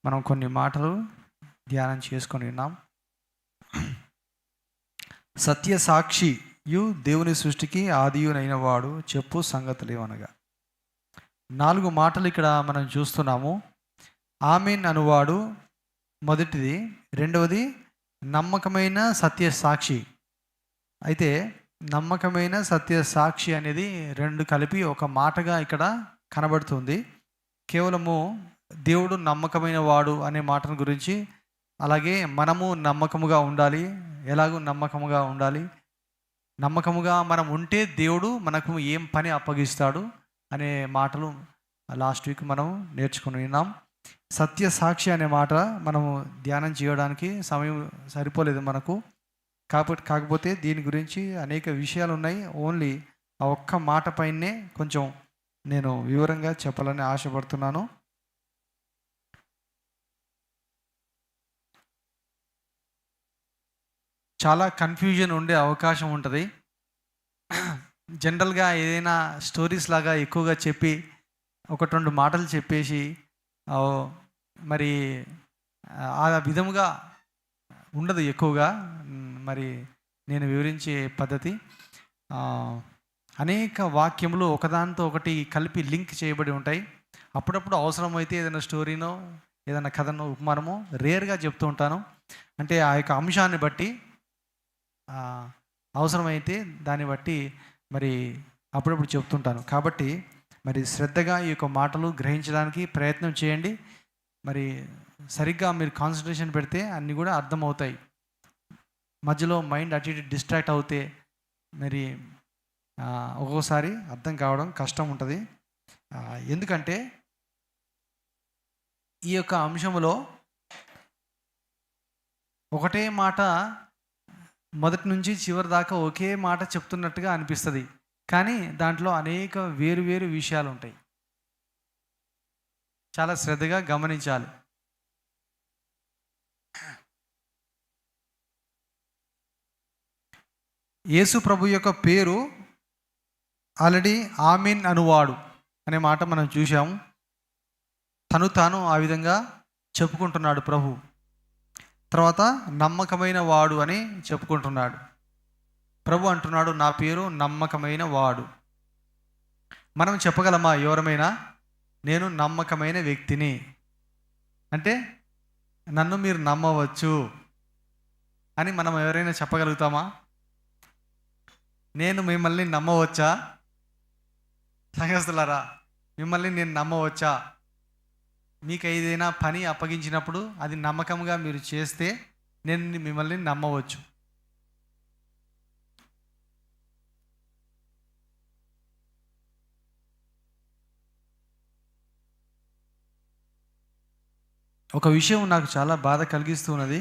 మనం కొన్ని మాటలు ధ్యానం చేసుకొని ఉన్నాం. సత్య సాక్షియు దేవుని సృష్టికి ఆదియునైన వాడు చెప్పు సంగతులు ఏమనగా 4 మాటలు ఇక్కడ మనం చూస్తున్నాము. ఆమేన్ అనువాడు మొదటిది, రెండవది నమ్మకమైన సత్య సాక్షి. అయితే నమ్మకమైన సత్య సాక్షి అనేది రెండు కలిపి ఒక మాటగా ఇక్కడ కనబడుతుంది. కేవలము దేవుడు నమ్మకమైన వాడు అనే మాటను గురించి, అలాగే మనము నమ్మకముగా ఉండాలి, ఎలాగూ నమ్మకముగా ఉండాలి, నమ్మకముగా మనం ఉంటే దేవుడు మనకు ఏం పని అప్పగిస్తాడు అనే మాటలు లాస్ట్ వీక్ మనం నేర్చుకుని ఉన్నాం. సత్య సాక్షి అనే మాట మనము ధ్యానం చేయడానికి సమయం సరిపోలేదు మనకు. కాకపోతే దీని గురించి అనేక విషయాలు ఉన్నాయి. ఓన్లీ ఆ ఒక్క మాట పైనే కొంచెం నేను వివరంగా చెప్పాలని ఆశపడుతున్నాను. చాలా కన్ఫ్యూజన్ ఉండే అవకాశం ఉంటుంది. జనరల్గా ఏదైనా స్టోరీస్ లాగా ఎక్కువగా చెప్పి 1-2 మాటలు చెప్పేసి మరి ఆ విధముగా ఉండదు ఎక్కువగా. మరి నేను వివరించే పద్ధతి అనేక వాక్యములు ఒకదానితో ఒకటి కలిపి లింక్ చేయబడి ఉంటాయి. అప్పుడప్పుడు అవసరమైతే ఏదైనా స్టోరీనో ఏదైనా కథనో ఉపమానమో రేర్గా చెప్తూ ఉంటాను. అంటే ఆ యొక్క అంశాన్ని బట్టి అవసరమైతే దాన్ని బట్టి మరి అప్పుడప్పుడు చెప్తుంటాను. కాబట్టి మరి శ్రద్ధగా ఈ యొక్క మాటలు గ్రహించడానికి ప్రయత్నం చేయండి. మరి సరిగ్గా మీరు కాన్సన్ట్రేషన్ పెడితే అన్నీ కూడా అర్థమవుతాయి. మధ్యలో మైండ్ అటు ఇటు డిస్ట్రాక్ట్ అవుతే మరి ఒక్కోసారి అర్థం కావడం కష్టం ఉంటుంది. ఎందుకంటే ఈ యొక్క అంశంలో ఒకటే మాట మొదటి నుంచి చివరి దాకా ఒకే మాట చెప్తున్నట్టుగా అనిపిస్తుంది. కానీ దాంట్లో అనేక వేరు వేరు విషయాలు ఉంటాయి. చాలా శ్రద్ధగా గమనించాలి. యేసు ప్రభు యొక్క పేరు ఆల్రెడీ ఆమీన్ అనువాడు అనే మాట మనం చూసాము. తాను ఆ విధంగా చెప్పుకుంటున్నాడు ప్రభు. తర్వాత నమ్మకమైన వాడు అని చెప్పుకుంటున్నాడు. ప్రభు అంటున్నాడు, నా పేరు నమ్మకమైన వాడు. మనం చెప్పగలమా ఎవరమైనా నేను నమ్మకమైన వ్యక్తిని అంటే నన్ను మీరు నమ్మవచ్చు అని మనం ఎవరైనా చెప్పగలుగుతామా? నేను మిమ్మల్ని నమ్మవచ్చా? సంఘస్థులారా, మిమ్మల్ని నేను నమ్మవచ్చా? మీకు ఏదైనా పని అప్పగించినప్పుడు అది నమ్మకంగా మీరు చేస్తే నేను మిమ్మల్ని నమ్మవచ్చు. ఒక విషయం నాకు చాలా బాధ కలిగిస్తున్నది.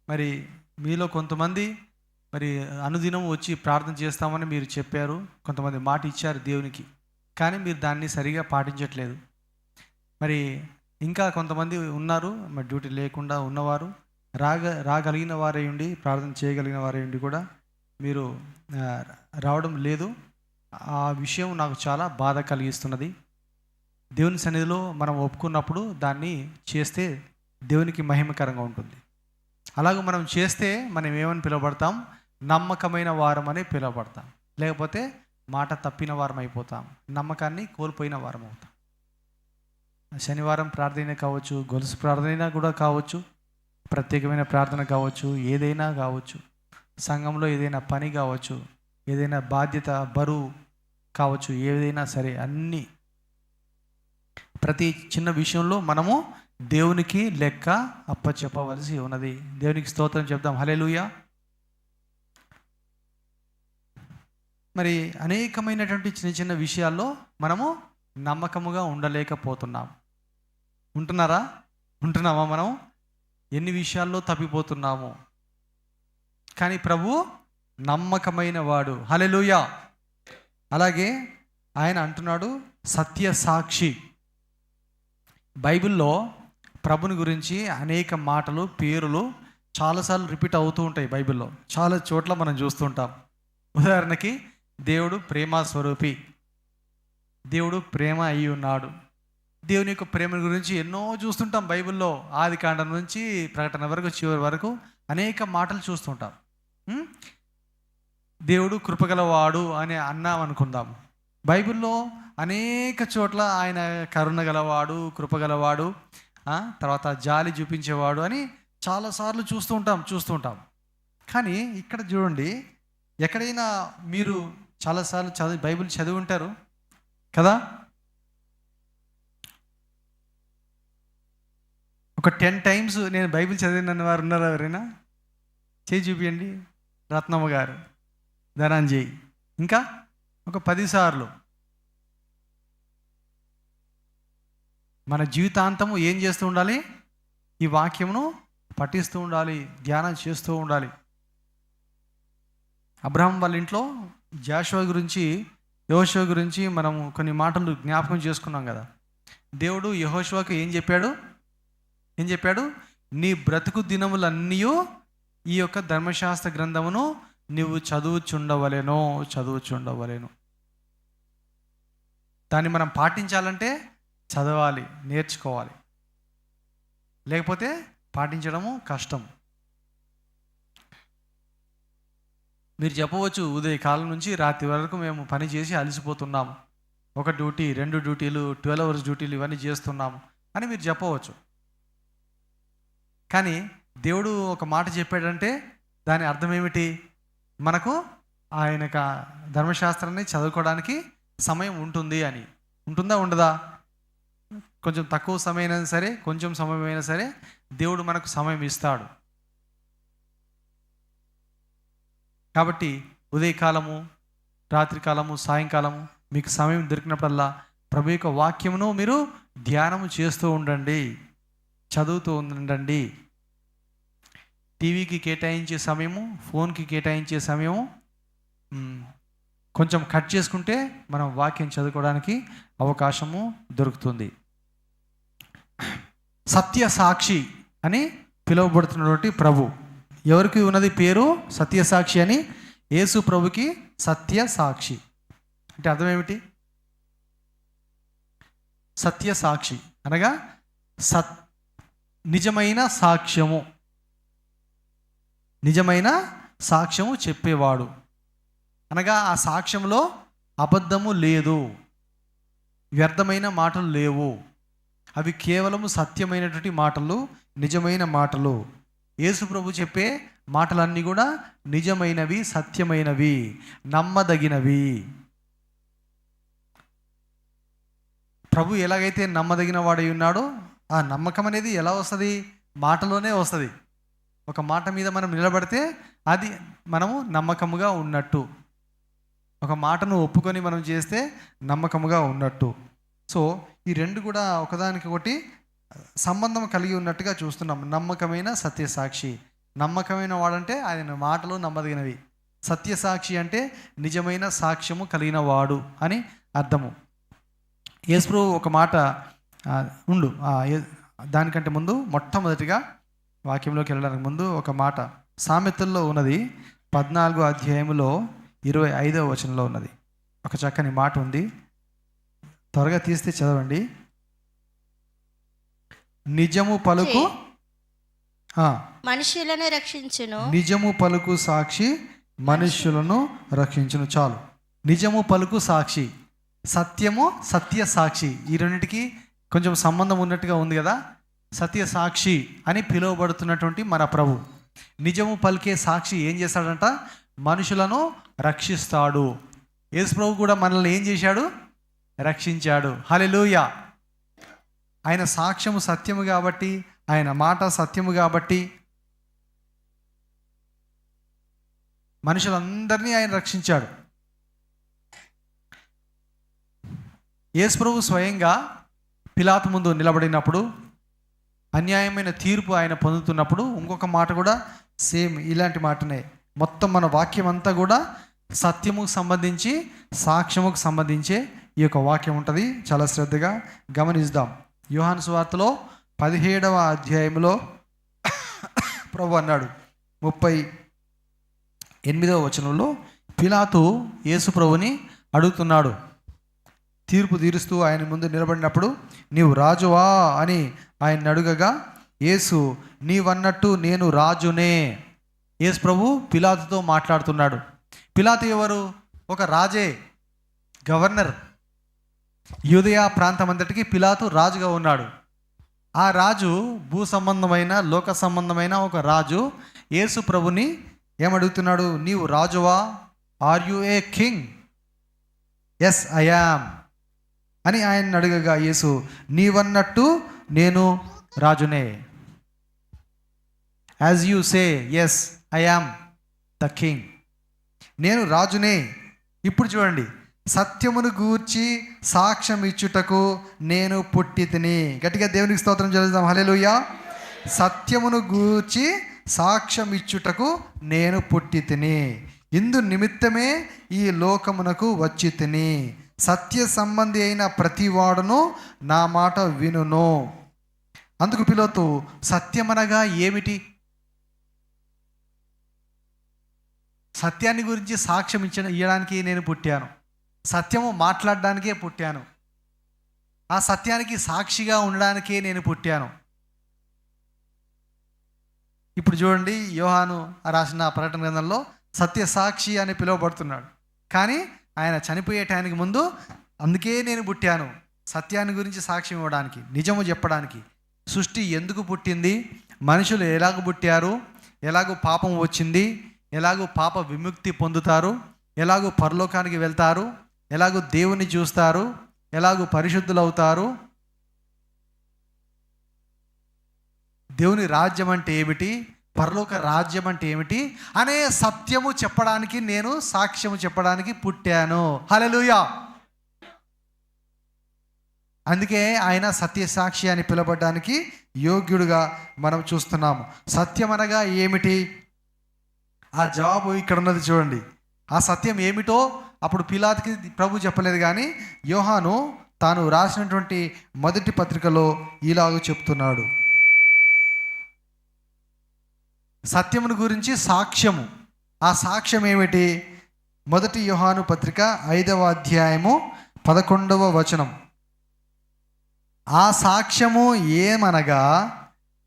మరి మీలో కొంతమంది మరి అనుదినం వచ్చి ప్రార్థన చేస్తామని మీరు చెప్పారు, కొంతమంది మాట ఇచ్చారు దేవునికి, కానీ మీరు దాన్ని సరిగా పాటించట్లేదు. మరి ఇంకా కొంతమంది ఉన్నారు, మరి డ్యూటీ లేకుండా ఉన్నవారు, రాగలిగిన వారై ఉండి ప్రార్థన చేయగలిగిన వారై ఉండి కూడా మీరు రావడం లేదు. ఆ విషయం నాకు చాలా బాధ కలిగిస్తున్నది. దేవుని సన్నిధిలో మనం ఒప్పుకున్నప్పుడు దాన్ని చేస్తే దేవునికి మహిమకరంగా ఉంటుంది. అలాగే మనం చేస్తే మనం ఏమని పిలువబడతాం? నమ్మకమైన వారం అని పిలువబడతాం. లేకపోతే మాట తప్పిన వారం అయిపోతాం, నమ్మకాన్ని కోల్పోయిన వారం అవుతాం. శనివారం ప్రార్థన కావచ్చు, గొలుసు ప్రార్థన కూడా కావచ్చు, ప్రత్యేకమైన ప్రార్థన కావచ్చు, ఏదైనా కావచ్చు, సంఘంలో ఏదైనా పని కావచ్చు, ఏదైనా బాధ్యత బరువు కావచ్చు, ఏదైనా సరే అన్నీ ప్రతి చిన్న విషయంలో మనము దేవునికి లెక్క అప్పచెప్పవలసి ఉన్నది. దేవునికి స్తోత్రం చెప్దాం. హల్లెలూయా. మరి అనేకమైనటువంటి చిన్న చిన్న విషయాల్లో మనము నమ్మకముగా ఉండలేకపోతున్నాం. ఉంటున్నామా? మనం ఎన్ని విషయాల్లో తప్పిపోతున్నాము. కానీ ప్రభు నమ్మకమైన వాడు. హల్లెలూయా. అలాగే ఆయన అంటున్నాడు సత్య సాక్షి. బైబిల్లో ప్రభుని గురించి అనేక మాటలు, పేరులు చాలాసార్లు రిపీట్ అవుతూ ఉంటాయి. బైబిల్లో చాలా చోట్ల మనం చూస్తుంటాం. ఉదాహరణకి దేవుడు ప్రేమ స్వరూపి, దేవుడు ప్రేమ అయి ఉన్నాడు, దేవుని యొక్క ప్రేమ గురించి ఎన్నో చూస్తుంటాం బైబిల్లో. ఆది కాండం నుంచి ప్రకటన వరకు, చివరి వరకు అనేక మాటలు చూస్తుంటాం. దేవుడు కృపగలవాడు అని అన్నాం అనుకుందాము. బైబిల్లో అనేక చోట్ల ఆయన కరుణ గలవాడు, కృపగలవాడు, తర్వాత జాలి చూపించేవాడు అని చాలాసార్లు చూస్తూ ఉంటాం. కానీ ఇక్కడ చూడండి, ఎక్కడైనా మీరు చాలాసార్లు బైబిల్ చదివి ఉంటారు కదా. ఒక 10 times నేను బైబిల్ చదివిన వారు ఉన్నారు ఎవరైనా? చేయి చూపించండి. రత్నమ్మ గారు, ధనంజయ్. ఇంకా ఒక 10 సార్లు. మన జీవితాంతము ఏం చేస్తూ ఉండాలి? ఈ వాక్యమును పఠిస్తూ ఉండాలి, ధ్యానం చేస్తూ ఉండాలి. అబ్రహాం వాళ్ళ ఇంట్లో జాషువా గురించి, యెహోషువ గురించి మనం కొన్ని మాటలు జ్ఞాపకం చేసుకున్నాం కదా. దేవుడు యెహోషువకు ఏం చెప్పాడు? నీ బ్రతుకు దినములన్నీ ఈ యొక్క ధర్మశాస్త్ర గ్రంథమును నువ్వు చదువుచుండవలెను. దాన్ని మనం పాటించాలంటే చదవాలి, నేర్చుకోవాలి. లేకపోతే పాటించడము కష్టం. మీరు చెప్పవచ్చు, ఉదయకాలం నుంచి రాత్రి వరకు మేము పని చేసి అలసిపోతున్నాము, 1 డ్యూటీ 2 డ్యూటీలు 12 hours డ్యూటీలు ఇవన్నీ చేస్తున్నాము అని మీరు చెప్పవచ్చు. కానీ దేవుడు ఒక మాట చెప్పాడంటే దాని అర్థం ఏమిటి? మనకు ఆయన ధర్మశాస్త్రాన్ని చదువుకోవడానికి సమయం ఉంటుంది అని. ఉంటుందా ఉండదా? కొంచెం తక్కువ సమయమైనా సరే, కొంచెం సమయమైనా సరే దేవుడు మనకు సమయం ఇస్తాడు. కాబట్టి ఉదయకాలము, రాత్రికాలము, సాయంకాలము మీకు సమయం దొరికినప్పుడల్లా ప్రభు యొక్క వాక్యమును మీరు ధ్యానము చేస్తూ ఉండండి, చదువుతూ ఉండండి. టీవీకి కేటాయించే సమయము, ఫోన్కి కేటాయించే సమయము కొంచెం కట్ చేసుకుంటే మనం వాక్యం చదువుకోవడానికి అవకాశము దొరుకుతుంది. సత్య సాక్షి అని పిలువబడుతున్నటువంటి ప్రభు, ఎవరికి ఉన్నది పేరు? సత్య సాక్షి అని. యేసు ప్రభుకి సత్య సాక్షి అంటే అర్థం ఏమిటి? సత్య సాక్షి అనగా నిజమైన సాక్ష్యము చెప్పేవాడు. అనగా ఆ సాక్ష్యంలో అబద్ధము లేదు, వ్యర్థమైన మాటలు లేవు. అవి కేవలము సత్యమైనటువంటి మాటలు, నిజమైన మాటలు. యేసు ప్రభు చెప్పే మాటలన్నీ కూడా నిజమైనవి, సత్యమైనవి, నమ్మదగినవి. ప్రభు ఎలాగైతే నమ్మదగిన వాడై ఉన్నాడో, ఆ నమ్మకం అనేది ఎలా వస్తుంది? మాటలోనే వస్తుంది. ఒక మాట మీద మనం నిలబడితే అది మనము నమ్మకముగా ఉన్నట్టు. ఒక మాటను ఒప్పుకొని మనం చేస్తే నమ్మకముగా ఉన్నట్టు. సో ఈ రెండు కూడా ఒకదానికొకటి సంబంధం కలిగి ఉన్నట్టుగా చూస్తున్నాం. నమ్మకమైన సత్యసాక్షి, నమ్మకమైన వాడంటే ఆయన మాటలు నమ్మదగినవి. సత్యసాక్షి అంటే నిజమైన సాక్ష్యము కలిగిన వాడు అని అర్థము. యేసు ఒక మాట దానికంటే ముందు మొట్టమొదటిగా వాక్యంలోకి వెళ్ళడానికి ముందు ఒక మాట సామెతల్లో ఉన్నది, 14వ అధ్యాయంలో 25వ వచనంలో ఉన్నది. ఒక చక్కని మాట ఉంది, త్వరగా తీస్తే చదవండి. నిజము పలుకు మనుషులను రక్షించును. నిజము పలుకు సాక్షి మనుష్యులను రక్షించును. చాలు. నిజము పలుకు సాక్షి, సత్యము సత్య సాక్షి, ఈ రెండింటికి కొంచెం సంబంధం ఉన్నట్టుగా ఉంది కదా. సత్య సాక్షి అని పిలువబడుతున్నటువంటి మన ప్రభు నిజము పలికే సాక్షి ఏం చేస్తాడంట? మనుషులను రక్షిస్తాడు. యేసు ప్రభు కూడా మనల్ని ఏం చేశాడు? రక్షించాడు. హల్లెలూయా. ఆయన సాక్ష్యము సత్యము కాబట్టి, ఆయన మాట సత్యము కాబట్టి మనుషులందరినీ ఆయన రక్షించాడు. యేసు ప్రభు స్వయంగా పిలాతు ముందు నిలబడినప్పుడు, అన్యాయమైన తీర్పు ఆయన పొందుతున్నప్పుడు ఇంకొక మాట కూడా సేమ్ ఇలాంటి మాటనే. మొత్తం మన వాక్యం అంతా కూడా సత్యముకు సంబంధించి, సాక్ష్యముకు సంబంధించే ఈ యొక్క వాక్యం ఉంటుంది. చాలా శ్రద్ధగా గమనిద్దాం. యోహాను సువార్తలో 17వ అధ్యాయంలో ప్రభు అన్నాడు, 38వ వచనంలో పిలాతు యేసు ప్రభుని అడుగుతున్నాడు, తీర్పు తీరుస్తూ ఆయన ముందు నిలబడినప్పుడు, నీవు రాజువా అని ఆయన అడుగగా, యేసు నీవన్నట్టు నేను రాజునే. యేసు ప్రభు పిలాతుతో మాట్లాడుతున్నాడు. పిలాతు ఎవరు? ఒక రాజే, గవర్నర్. యూదయ ప్రాంతం అంతటికి పిలాతు రాజుగా ఉన్నాడు. ఆ రాజు భూ సంబంధమైన లోక సంబంధమైన ఒక రాజు యేసు ప్రభుని ఏమడుగుతున్నాడు? నీవు రాజువా? Are you a king? Yes I am అని ఆయన అడగగా, యేసు నీవన్నట్టు నేను రాజునే. As you say, yes I am the king. నేను రాజునే. ఇప్పుడు చూడండి, సత్యమును గూర్చి సాక్ష్యం ఇచ్చుటకు నేను పుట్టి తిని. గట్టిగా దేవునికి స్తోత్రం చెల్లిద్దాం. హల్లెలూయా. సత్యమును గూర్చి సాక్ష్యం ఇచ్చుటకు నేను పుట్టి తిని, ఇందు నిమిత్తమే ఈ లోకమునకు వచ్చి తిని. సత్య సంబంధి అయిన ప్రతివాడును నా మాట వినును. అందుకు పిలాతు, సత్యమనగా ఏమిటి? సత్యాన్ని గురించి సాక్ష్యం ఇవ్వడానికి నేను పుట్టాను, సత్యము మాట్లాడడానికే పుట్టాను, ఆ సత్యానికి సాక్షిగా ఉండడానికే నేను పుట్టాను. ఇప్పుడు చూడండి, యోహాను రాసిన ప్రకటన గ్రంథంలో సత్య సాక్షి అని పిలువబడుతున్నాడు. కానీ ఆయన చనిపోయే టైంకి ముందు, అందుకే నేను పుట్టాను, సత్యాన్ని గురించి సాక్ష్యం ఇవ్వడానికి, నిజము చెప్పడానికి. సృష్టి ఎందుకు పుట్టింది, మనుషులు ఎలాగ పుట్టారు, ఎలాగో పాపం వచ్చింది, ఎలాగో పాప విముక్తి పొందుతారు, ఎలాగో పరలోకానికి వెళ్తారు, ఎలాగో దేవుని చూస్తారు, ఎలాగో పరిశుద్ధులు అవుతారు, దేవుని రాజ్యం అంటే ఏమిటి, పరలోక రాజ్యం అంటే ఏమిటి అనే సత్యము చెప్పడానికి, నేను సాక్ష్యము చెప్పడానికి పుట్టాను. హల్లెలూయా. అందుకే ఆయన సత్యసాక్షి అని పిలవడానికి యోగ్యుడిగా మనం చూస్తున్నాము. సత్యం అనగా ఏమిటి? ఆ జవాబు ఇక్కడ ఉన్నది చూడండి. ఆ సత్యం ఏమిటో అప్పుడు పిలాతుకి ప్రభు చెప్పలేదు, కానీ యోహాను తాను రాసినటువంటి మొదటి పత్రికలో ఇలాగ చెప్తున్నాడు. సత్యమును గురించి సాక్ష్యము. ఆ సాక్ష్యం ఏమిటి? మొదటి యోహాను పత్రిక 5వ అధ్యాయము 11వ వచనం. ఆ సాక్ష్యము ఏమనగా,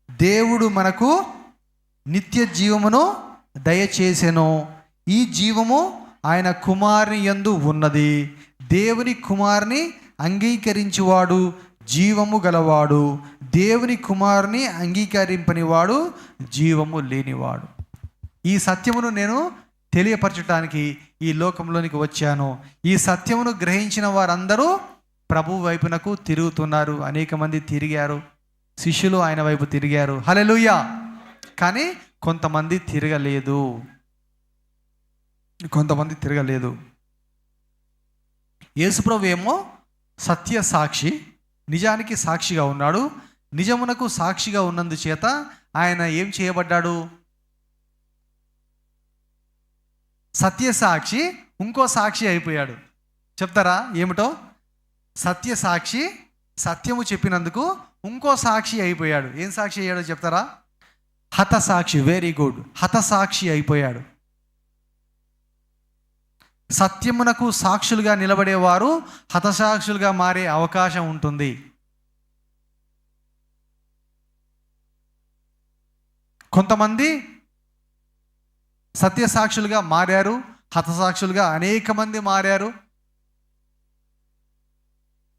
దేవుడు మనకు నిత్య జీవమును దయచేసెను, ఈ జీవము ఆయన కుమారుని యందు ఉన్నది. దేవుని కుమారుని అంగీకరించువాడు జీవము గలవాడు, దేవుని కుమారుని అంగీకరింపనివాడు జీవము లేనివాడు. ఈ సత్యమును నేను తెలియపరచడానికి ఈ లోకంలోనికి వచ్చాను. ఈ సత్యమును గ్రహించిన వారందరూ ప్రభు వైపునకు తిరుగుతున్నారు. అనేక మంది తిరిగారు, శిష్యులు ఆయన వైపు తిరిగారు. హల్లెలూయా. కానీ కొంతమంది తిరగలేదు. యేసుప్రభు ఏమో సత్య సాక్షి, నిజానికి సాక్షిగా ఉన్నాడు. నిజమునకు సాక్షిగా ఉన్నందుచేత ఆయన ఏం చేయబడ్డాడు? సత్య సాక్షి ఇంకో సాక్షి అయిపోయాడు. చెప్తారా ఏమిటో? సత్య సాక్షి సత్యము చెప్పినందుకు ఇంకో సాక్షి అయిపోయాడు. ఏం సాక్షి అయ్యాడో చెప్తారా? హతసాక్షి. Very good. హతసాక్షి అయిపోయాడు. సత్యమునకు సాక్షులుగా నిలబడేవారు హతసాక్షులుగా మారే అవకాశం ఉంటుంది. కొంతమంది సత్యసాక్షులుగా మారారు, హతసాక్షులుగా అనేక మంది మారారు.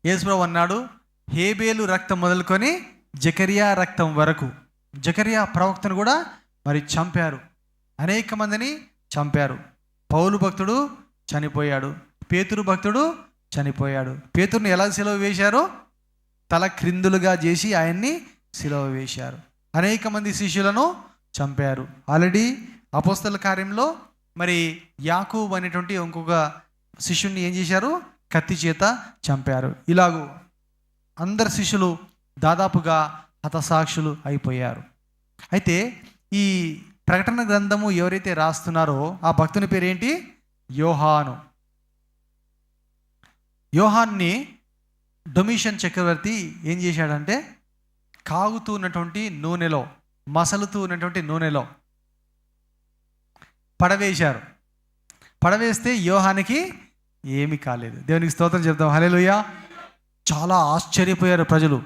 యేసుప్రభు అన్నాడు, హేబేలు రక్తం మొదలుకొని జకరియా రక్తం వరకు. జకరియా ప్రవక్తను కూడా మరి చంపారు, అనేక మందిని చంపారు. పౌలు భక్తుడు చనిపోయాడు, పేతురు భక్తుడు చనిపోయాడు. పేతురుని ఎలా సిలువ వేశారో తల క్రిందులుగా చేసి ఆయన్ని సిలువ వేశారు. అనేక మంది శిష్యులను చంపారు. ఆల్రెడీ అపోస్తల కార్యంలో మరి యాకోబు అనేటువంటి ఇంకొక శిష్యుని ఏం చేశారు? కత్తి చేత చంపారు. ఇలాగూ అందరు శిష్యులు దాదాపుగా హతసాక్షులు అయిపోయారు. అయితే ఈ ప్రకటన గ్రంథము ఎవరైతే రాస్తున్నారో ఆ భక్తుని పేరేంటి? యోహాను. యోహాన్ని డొమిషన్ చక్రవర్తి ఏం చేశాడంటే, కాగుతూ ఉన్నటువంటి నూనెలో, మసలుతూ ఉన్నటువంటి నూనెలో పడవేశారు. పడవేస్తే యోహానికి ఏమీ కాలేదు. దేవునికి స్తోత్రం చెప్దాం. హల్లెలూయా. చాలా ఆశ్చర్యపోయారు ప్రజలు.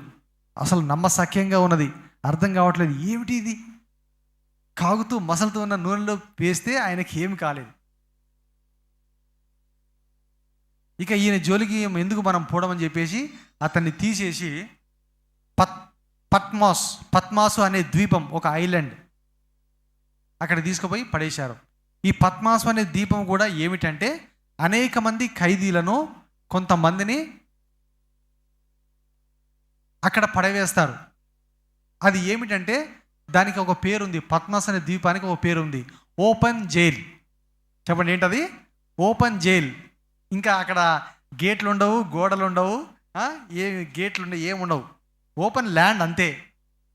అసలు నమ్మశక్యంగా ఉన్నది, అర్థం కావట్లేదు. ఏమిటి ఇది? కాగుతూ మసలుతూ ఉన్న నూనెలో వేస్తే ఆయనకి ఏమి కాలేదు. ఇక ఈయన జోలికి ఎందుకు మనం పోవడమని చెప్పేసి అతన్ని తీసేసి పద్మాసు అనే ద్వీపం, ఒక ఐలాండ్, అక్కడ తీసుకుపోయి పడేశారు. ఈ పద్మాసు అనే ద్వీపం కూడా ఏమిటంటే అనేక మంది ఖైదీలను, కొంతమందిని అక్కడ పడవేస్తారు. అది ఏమిటంటే దానికి ఒక పేరుంది. పద్మాస్ అనే ద్వీపానికి ఒక పేరుంది, ఓపెన్ జైల్. చెప్పండి, ఏంటది? Open jail. ఇంకా అక్కడ గేట్లు ఉండవు, గోడలు ఉండవు, గేట్లు ఉండవు, ఏముండవు, ఓపెన్ ల్యాండ్ అంతే.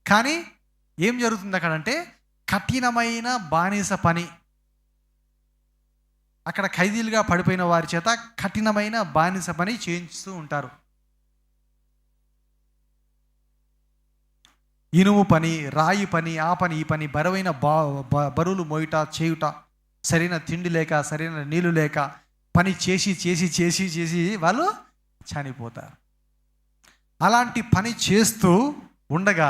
కానీ ఏం జరుగుతుంది అక్కడంటే కఠినమైన బానిస పని. అక్కడ ఖైదీలుగా పడిపోయిన వారి చేత కఠినమైన బానిస పని చేయిస్తూ ఉంటారు. ఇనుము పని, రాయి పని, ఆ పని, ఈ పని, బరువైన బరువులు మోయుట, చేయుట, సరైన తిండి లేక, సరైన నీళ్లు లేక పని చేసి చేసి చేసి చేసి వాళ్ళు చనిపోతారు. అలాంటి పని చేస్తూ ఉండగా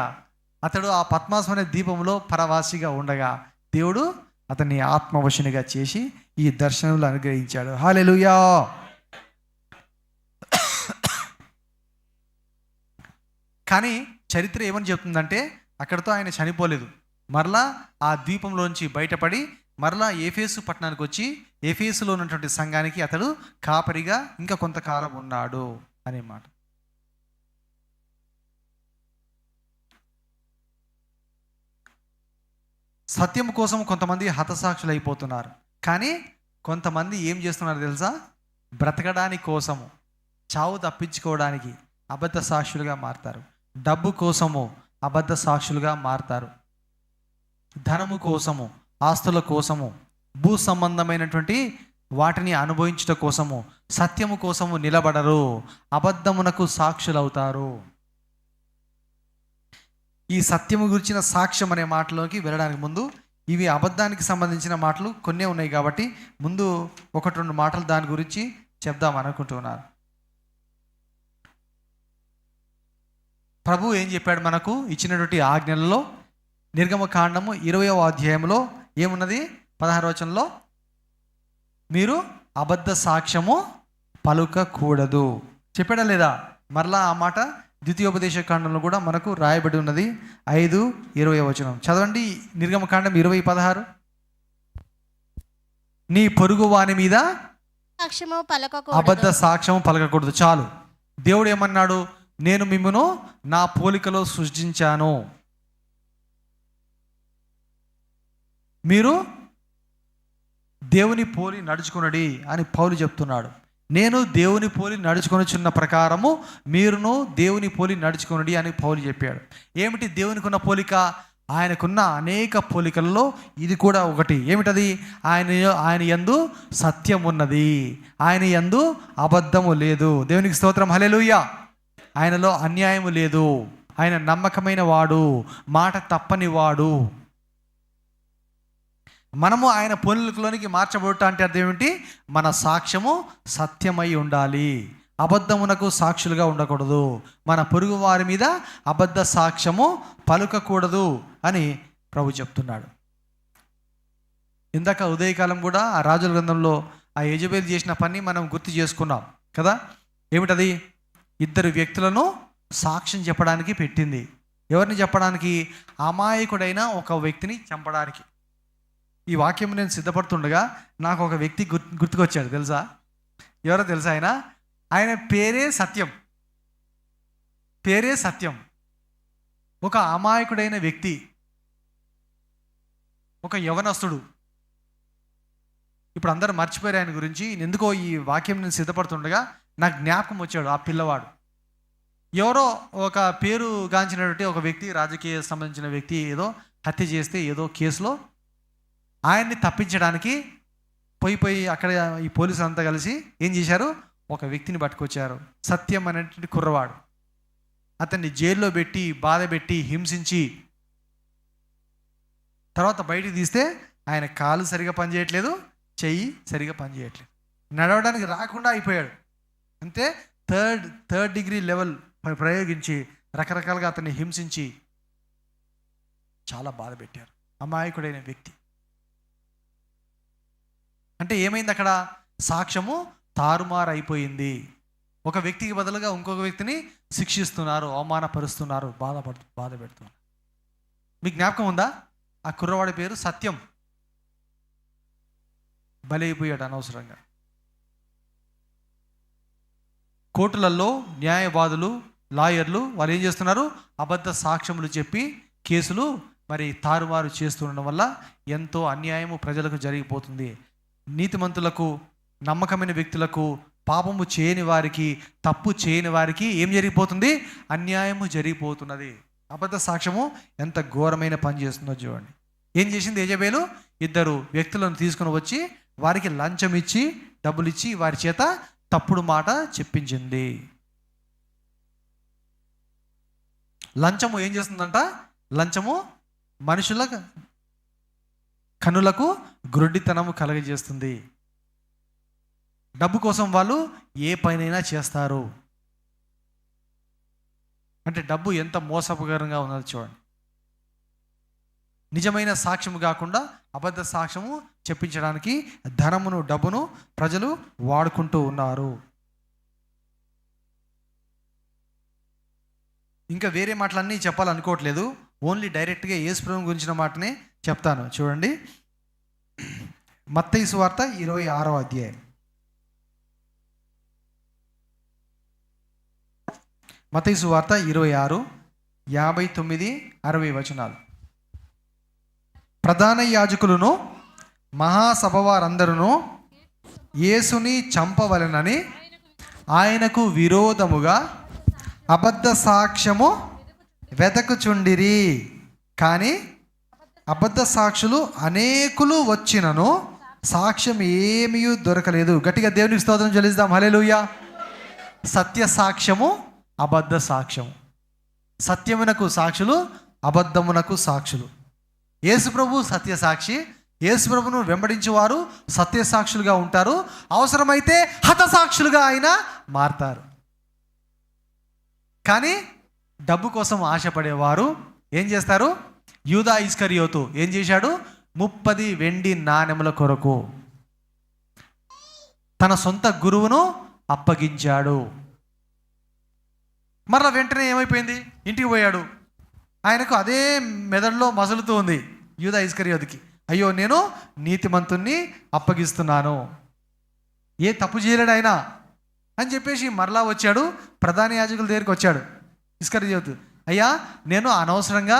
అతడు ఆ పద్మాసు అనే ద్వీపంలో పరవాసిగా ఉండగా దేవుడు అతన్ని ఆత్మవశునిగా చేసి ఈ దర్శనంలో అనుగ్రహించాడు. హల్లెలూయా. కానీ చరిత్ర ఏమని చెప్తుందంటే అక్కడితో ఆయన చనిపోలేదు. మరలా ఆ ద్వీపంలోంచి బయటపడి మరలా ఎఫెసు పట్టణానికి వచ్చి ఎఫెసులో ఉన్నటువంటి సంఘానికి అతడు కాపరిగా ఇంకా కొంతకాలం ఉన్నాడు అనే మాట. సత్యం కోసం కొంతమంది హతసాక్షులు అయిపోతున్నారు. కానీ కొంతమంది ఏం చేస్తున్నారు తెలుసా? బ్రతకడానికి కోసము, చావు తప్పించుకోవడానికి అబద్ధ సాక్షులుగా మారతారు. డబ్బు కోసము అబద్ధ సాక్షులుగా మారతారు. ధనము కోసము, ఆస్తుల కోసము, భూ సంబంధమైనటువంటి వాటిని అనుభవించుట కోసము, సత్యము కోసము నిలబడరు, అబద్ధమునకు సాక్షులవుతారు. ఈ సత్యము గురించిన సాక్ష్యం అనే మాటలోకి వెళ్ళడానికి ముందు ఇవి అబద్ధానికి సంబంధించిన మాటలు కొన్నే ఉన్నాయి కాబట్టి ముందు 1-2 మాటలు దాని గురించి చెప్దాం అనుకుంటున్నారు. ప్రభు ఏం చెప్పాడు మనకు ఇచ్చినటువంటి ఆజ్ఞలలో? నిర్గమకాండము 20వ అధ్యాయంలో ఏమున్నది? 16వ వచనంలో మీరు అబద్ధ సాక్ష్యము పలుకకూడదు చెప్పాడా లేదా? మరలా ఆ మాట ద్వితీయోపదేశ కాండంలో కూడా మనకు రాయబడి ఉన్నది. 5:20 వచనం చదవండి. నిర్గమకాండం 20:16. నీ పొరుగు వాని మీద అబద్ధ సాక్ష్యము పలకకూడదు. చాలు. దేవుడు ఏమన్నాడు? నేను మిమ్మును నా పోలికలో సృష్టించాను, మీరు దేవుని పోలి నడుచుకునడి అని పౌలు చెప్తున్నాడు. నేను దేవుని పోలి నడుచుకొనుచున్న ప్రకారము మీరును దేవుని పోలి నడుచుకొనడి అని పౌలు చెప్పాడు. ఏమిటి దేవునికి ఉన్న పోలిక? ఆయనకున్న అనేక పోలికలలో ఇది కూడా ఒకటి. ఏమిటది? ఆయన యందు సత్యం ఉన్నది, ఆయన యందు అబద్ధము లేదు. దేవునికి స్తోత్రం. హల్లెలూయా. ఆయనలో అన్యాయము లేదు, ఆయన నమ్మకమైన వాడు, మాట తప్పని వాడు. మనము ఆయన పోలికలోనికి మార్చబడుట అంటే అర్థం ఏమిటి? మన సాక్ష్యము సత్యమై ఉండాలి, అబద్ధమునకు సాక్షులుగా ఉండకూడదు. మన పొరుగు వారి మీద అబద్ధ సాక్ష్యము పలుకకూడదు అని ప్రభు చెప్తున్నాడు. ఇందాక ఉదయకాలం కూడా ఆ రాజుల గ్రంథంలో ఆ యెజబెల్ చేసిన పని మనం గుర్తు చేసుకున్నాం కదా. ఏమిటది? 2 వ్యక్తులను సాక్ష్యం చెప్పడానికి పెట్టింది. ఎవరిని చెప్పడానికి? అమాయకుడైన ఒక వ్యక్తిని చంపడానికి. ఈ వాక్యం నేను సిద్ధపడుతుండగా నాకు ఒక వ్యక్తి గుర్తుకొచ్చాడు. తెలుసా? ఎవరో తెలుసా? ఆయన పేరే సత్యం. పేరే సత్యం. ఒక అమాయకుడైన వ్యక్తి, ఒక యవనస్తుడు. ఇప్పుడు అందరూ మర్చిపోయారు ఆయన గురించి. ఎందుకో ఈ వాక్యం నేను సిద్ధపడుతుండగా నాకు జ్ఞాపకం వచ్చాడు ఆ పిల్లవాడు. ఎవరో ఒక పేరు గాంచినటువంటి ఒక వ్యక్తి, రాజకీయ సంబంధించిన వ్యక్తి ఏదో హత్య చేస్తే ఏదో కేసులో ఆయన్ని తప్పించడానికి పోయి అక్కడ ఈ పోలీసులు అంతా కలిసి ఏం చేశారు? ఒక వ్యక్తిని పట్టుకొచ్చారు. సత్యం అనేటువంటి కుర్రవాడు. అతన్ని జైల్లో పెట్టి, బాధ పెట్టి, హింసించి తర్వాత బయటికి తీస్తే ఆయన కాలు సరిగా పనిచేయట్లేదు, చెయ్యి సరిగా పనిచేయట్లేదు. నడవడానికి రాకుండా అయిపోయాడు. అంతే థర్డ్ డిగ్రీ లెవెల్ ప్రయోగించి రకరకాలుగా అతన్ని హింసించి చాలా బాధ పెట్టారు. అమాయకుడైన వ్యక్తి. అంటే ఏమైంది అక్కడ? సాక్ష్యము తారుమారు అయిపోయింది. ఒక వ్యక్తికి బదులుగా ఇంకొక వ్యక్తిని శిక్షిస్తున్నారు, అవమానపరుస్తున్నారు, బాధ పెడుతున్నారు. మీకు జ్ఞాపకం ఉందా? ఆ కుర్రవాడి పేరు సత్యం. బలైపోయాడు అనవసరంగా. కోర్టులలో న్యాయవాదులు, లాయర్లు వాళ్ళు ఏం చేస్తున్నారు? అబద్ధ సాక్ష్యములు చెప్పి కేసులు మరి తారుమారు చేస్తుండడం వల్ల ఎంతో అన్యాయము ప్రజలకు జరిగిపోతుంది. నీతిమంతులకు, నమ్మకమైన వ్యక్తులకు, పాపము చేయని వారికి, తప్పు చేయని వారికి ఏం జరిగిపోతుంది? అన్యాయము జరిగిపోతున్నది. అబద్ధ సాక్ష్యము ఎంత ఘోరమైన పని చేస్తుందో చూడండి. ఏం చేసింది యెజబెలు? 2 వ్యక్తులను తీసుకుని వచ్చి వారికి లంచం ఇచ్చి, డబ్బులు ఇచ్చి వారి చేత తప్పుడు మాట చెప్పించింది. లంచము ఏం చేస్తుందంట? లంచము మనుషుల కనులకు గ్రుడ్డితనము కలగజేస్తుంది. డబ్బు కోసం వాళ్ళు ఏ పనైనా చేస్తారు. అంటే డబ్బు ఎంత మోసకరంగా ఉన్నది చూడండి. నిజమైన సాక్ష్యము కాకుండా అబద్ధ సాక్ష్యము చెప్పించడానికి ధనమును, డబ్బును ప్రజలు వాడుకుంటూ ఉన్నారు. ఇంకా వేరే మాటలన్నీ చెప్పాలనుకోవట్లేదు. ఓన్లీ డైరెక్ట్గా యేసు ప్రభువు గురించిన మాటనే చెప్తాను. చూడండి, మత్తయి సువార్త 26వ అధ్యాయం. మత్తయి సువార్త 26, 59, 60 వచనాలు. ప్రధాన యాజకులను మహాసభ వారందరూ యేసుని చంపవలెనని ఆయనకు విరోధముగా అబద్ధ సాక్ష్యము వెదకుచుండిరి. కానీ అబద్ధ సాక్షులు అనేకులు వచ్చినను సాక్ష్యం ఏమీ దొరకలేదు. గట్టిగా దేవునికి స్తోత్రం చెల్లిద్దాం. హల్లెలూయా. సత్య సాక్ష్యము, అబద్ధ సాక్ష్యము. సత్యమునకు సాక్షులు, అబద్ధమునకు సాక్షులు. యేసుప్రభు సత్యసాక్షి. యేసుప్రభును వెంబడించేవారు సత్యసాక్షులుగా ఉంటారు. అవసరమైతే హతసాక్షులుగా ఆయన మారతారు. కానీ డబ్బు కోసం ఆశపడేవారు ఏం చేస్తారు? యూదా ఇస్కరియోతు ఏం చేశాడు? 30 వెండి నాణెముల కొరకు తన సొంత గురువును అప్పగించాడు. మరలా వెంటనే ఏమైపోయింది? ఇంటికి పోయాడు. ఆయనకు అదే మెదడులో మసులుతూ ఉంది యూదా ఇస్కరియోతుకి. అయ్యో, నేను నీతిమంతుణ్ణి అప్పగిస్తున్నాను, ఏ తప్పు చేయలేడు ఆయన అని చెప్పేసి మరలా వచ్చాడు. ప్రధాన యాజకుల దగ్గరికి వచ్చాడు ఇస్కరియోతు. అయ్యా, నేను అనవసరంగా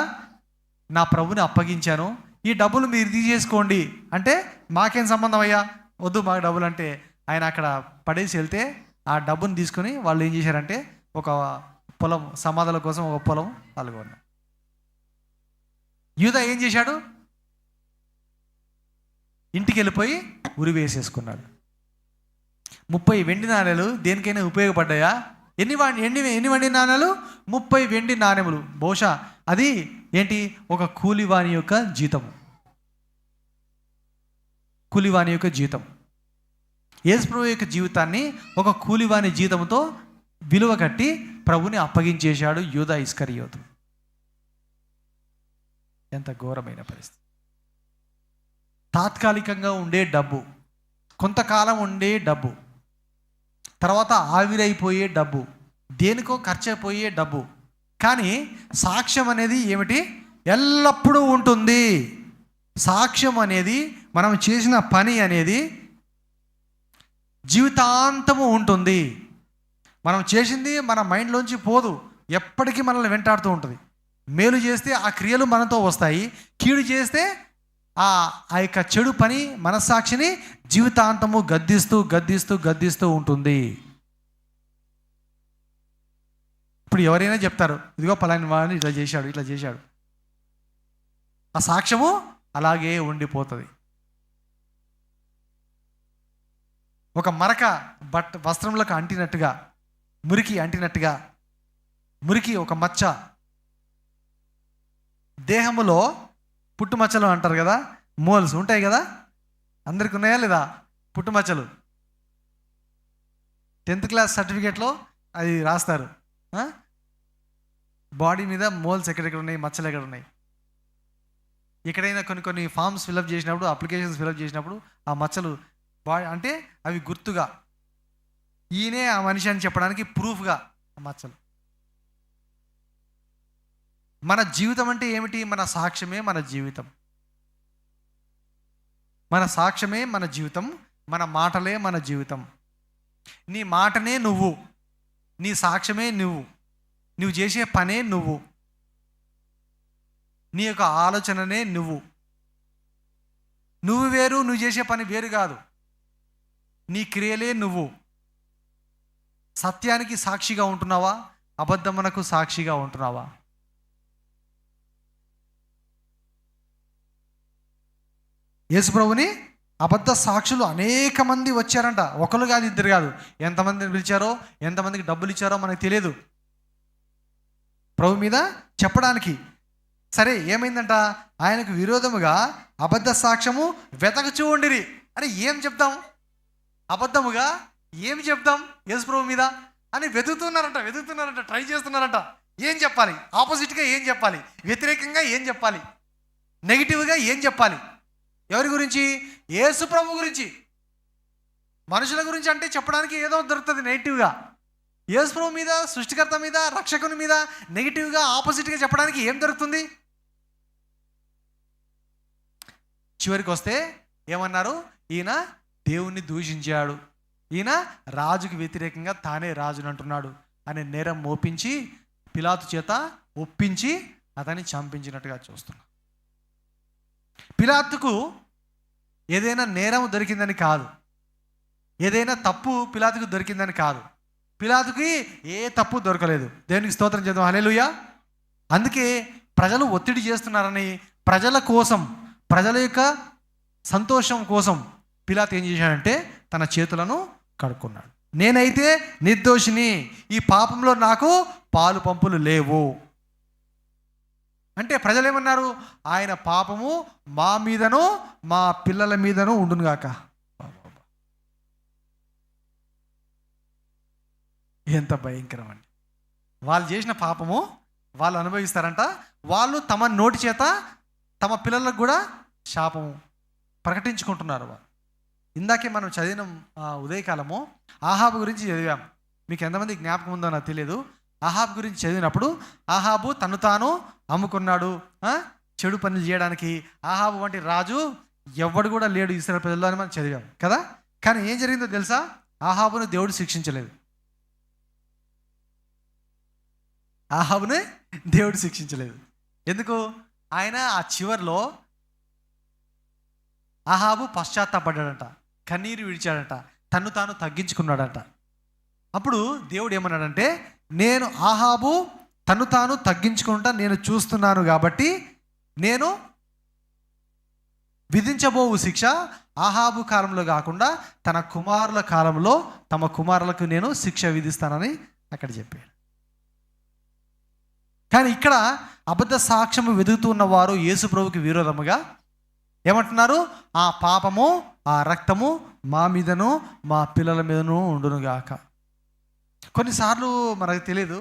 నా ప్రభుని అప్పగించాను, ఈ డబ్బులు మీరు తీసేసుకోండి అంటే. మాకేం సంబంధం అయ్యా, వద్దు మాకు డబ్బులు అంటే. ఆయన అక్కడ పడేసి వెళ్తే ఆ డబ్బుని తీసుకుని వాళ్ళు ఏం చేశారంటే ఒక పొలం, సమాధుల కోసం ఒక పొలం పాల్గొన్నారు. యూదా ఏం చేశాడు? ఇంటికి వెళ్ళిపోయి ఉరి వేసేసుకున్నాడు. 30 వెండి నాణేలు దేనికైనా ఉపయోగపడ్డాయా? ఎన్ని వెండి నాణేలు? 30 వెండి నాణెములు. బహుశా అది ఏంటి? ఒక కూలివాని యొక్క జీతము. కూలివాని యొక్క జీతం. యేసు ప్రభు యొక్క జీవితాన్ని ఒక కూలివాని జీతంతో విలువ కట్టి ప్రభుని అప్పగించేశాడు యూదా ఇస్కరియోతు. ఎంత ఘోరమైన పరిస్థితి. తాత్కాలికంగా ఉండే డబ్బు, కొంతకాలం ఉండే డబ్బు, తర్వాత ఆవిరైపోయే డబ్బు, దేనికో ఖర్చు అయిపోయే డబ్బు. కానీ సాక్ష్యం అనేది ఏమిటి? ఎల్లప్పుడూ ఉంటుంది. సాక్ష్యం అనేది, మనం చేసిన పని అనేది జీవితాంతము ఉంటుంది. మనం చేసింది మన మైండ్లోంచి పోదు, ఎప్పటికీ మనల్ని వెంటాడుతూ ఉంటుంది. మేలు చేస్తే ఆ క్రియలు మనతో వస్తాయి, కీడు చేస్తే ఆ యొక్క చెడు పని మనస్సాక్షిని జీవితాంతము గద్దిస్తూ గద్దిస్తూ గద్దిస్తూ ఉంటుంది. ఇప్పుడు ఎవరైనా చెప్తారు, ఇదిగో పలాని వాడిని ఇట్లా చేశాడు, ఇట్లా చేశాడు. ఆ సాక్ష్యము అలాగే ఉండిపోతుంది. ఒక మరక వస్త్రములకు అంటినట్టుగా, మురికి అంటినట్టుగా, మురికి ఒక మచ్చ. దేహములో పుట్టుమచ్చలు అంటారు కదా, మోల్స్ ఉంటాయి కదా. అందరికి ఉన్నాయా లేదా పుట్టుమచ్చలు? 10th క్లాస్ సర్టిఫికేట్లో అది రాస్తారు. బాడీ మీద మోల్స్ ఎక్కడెక్కడ ఉన్నాయి, మచ్చలు ఎక్కడ ఉన్నాయి. ఎక్కడైనా కొన్ని ఫామ్స్ ఫిలప్ చేసినప్పుడు, అప్లికేషన్స్ ఫిలప్ చేసినప్పుడు ఆ మచ్చలు బాడీ అంటే అవి గుర్తుగా, ఈయనే ఆ మనిషి అని చెప్పడానికి ప్రూఫ్గా ఆ మచ్చలు. మన జీవితం అంటే ఏమిటి? మన సాక్ష్యమే మన జీవితం. మన సాక్ష్యమే మన జీవితం, మన మాటలే మన జీవితం. నీ మాటనే నువ్వు, నీ సాక్ష్యమే నువ్వు చేసే పనే నువ్వు, నీ యొక్క ఆలోచననే నువ్వు వేరు, నువ్వు చేసే పని వేరు కాదు. నీ క్రియలే నువ్వు. సత్యానికి సాక్షిగా ఉంటున్నావా? అబద్ధమునకు సాక్షిగా ఉంటున్నావా? యేసుప్రభుని అబద్ధ సాక్షులు అనేక మంది వచ్చారంట. ఒకరు కాదు, ఇద్దరు కాదు. ఎంతమందిని పిలిచారో, ఎంతమందికి డబ్బులు ఇచ్చారో మనకు తెలియదు ప్రభు మీద చెప్పడానికి. సరే, ఏమైందంట? ఆయనకు విరోధముగా అబద్ధ సాక్ష్యము వెతకచూ ఉండిరి. అని ఏం చెప్తాం? అబద్ధముగా ఏం చెప్తాం యేసుప్రభు మీద అని వెతుకుతున్నారంట, ట్రై చేస్తున్నారంట. ఏం చెప్పాలి? ఆపోజిట్గా ఏం చెప్పాలి? వ్యతిరేకంగా ఏం చెప్పాలి? నెగిటివ్గా ఏం చెప్పాలి? ఎవరి గురించి? యేసుప్రభు గురించి. మనుషుల గురించి అంటే చెప్పడానికి ఏదో దొరుకుతుంది నెగిటివ్గా. యేసుప్రభు మీద, సృష్టికర్త మీద, రక్షకుని మీద నెగిటివ్గా, ఆపోజిట్గా చెప్పడానికి ఏం దొరుకుతుంది? చివరికి వస్తే ఏమన్నారు? ఈయన దేవుణ్ణి దూషించాడు, ఈయన రాజుకు వ్యతిరేకంగా తానే రాజుని అంటున్నాడు అనే నేరం మోపించి పిలాతు చేత ఒప్పించి అతన్ని చంపించినట్టుగా చూస్తున్నాం. పిలాతుకు ఏదైనా నేరం దొరికిందని కాదు, ఏదైనా తప్పు పిలాతుకు దొరికిందని కాదు. పిలాతుకి ఏ తప్పు దొరకలేదు. దేవునికి స్తోత్రం చేద్దాం, హల్లెలూయా. అందుకే ప్రజలు ఒత్తిడి చేస్తున్నారని, ప్రజల కోసం, ప్రజల యొక్క సంతోషం కోసం పిలాతు ఏం చేశాడంటే తన చేతులను కడుక్కున్నాడు. నేనైతే నిర్దోషిని, ఈ పాపంలో నాకు పాలు పంపులు లేవు అంటే ప్రజలు ఏమన్నారు? ఆయన పాపము మా మీదను మా పిల్లల మీదను ఉండునుగాక. ఎంత భయంకరం అండి! వాళ్ళు చేసిన పాపము వాళ్ళు అనుభవిస్తారంట. వాళ్ళు తమ నోటి చేత తమ పిల్లలకు కూడా శాపము ప్రకటించుకుంటున్నారు. ఇందాకే మనం చదివిన ఉదయకాలము ఆహాబు గురించి చదివాం. మీకు ఎంతమంది జ్ఞాపకం ఉందో నాకు తెలియదు. ఆహాబు గురించి చదివినప్పుడు ఆహాబు తను తాను అమ్ముకున్నాడు చెడు పనులు చేయడానికి. ఆహాబు వంటి రాజు ఎవడు కూడా లేడు ఇశ్రాయేలు ప్రజల్లో అని మనం చదివాం కదా. కానీ ఏం జరిగిందో తెలుసా? ఆహాబును దేవుడు శిక్షించలేదు. ఆహాబుని దేవుడు శిక్షించలేదు. ఎందుకు? ఆయన ఆ చివరిలో ఆహాబు పశ్చాత్తాపడ్డాడంట, కన్నీరు విడిచాడంట, తన్ను తాను తగ్గించుకున్నాడంట. అప్పుడు దేవుడు ఏమన్నాడంటే, నేను ఆహాబు తను తాను తగ్గించుకుంటా నేను చూస్తున్నాను కాబట్టి నేను విధించబోవు శిక్ష ఆహాబు కాలంలో కాకుండా తన కుమారుల కాలంలో తమ కుమారులకు నేను శిక్ష విధిస్తానని అక్కడ చెప్పాడు. కానీ ఇక్కడ అబద్ధ సాక్ష్యము వెతుకుతున్న వారు యేసు ప్రభువుకి విరోధముగా ఏమంటున్నారు? ఆ పాపము, ఆ రక్తము మా మీదను మా పిల్లల మీదను ఉండునుగాక. కొన్నిసార్లు మనకు తెలియదు,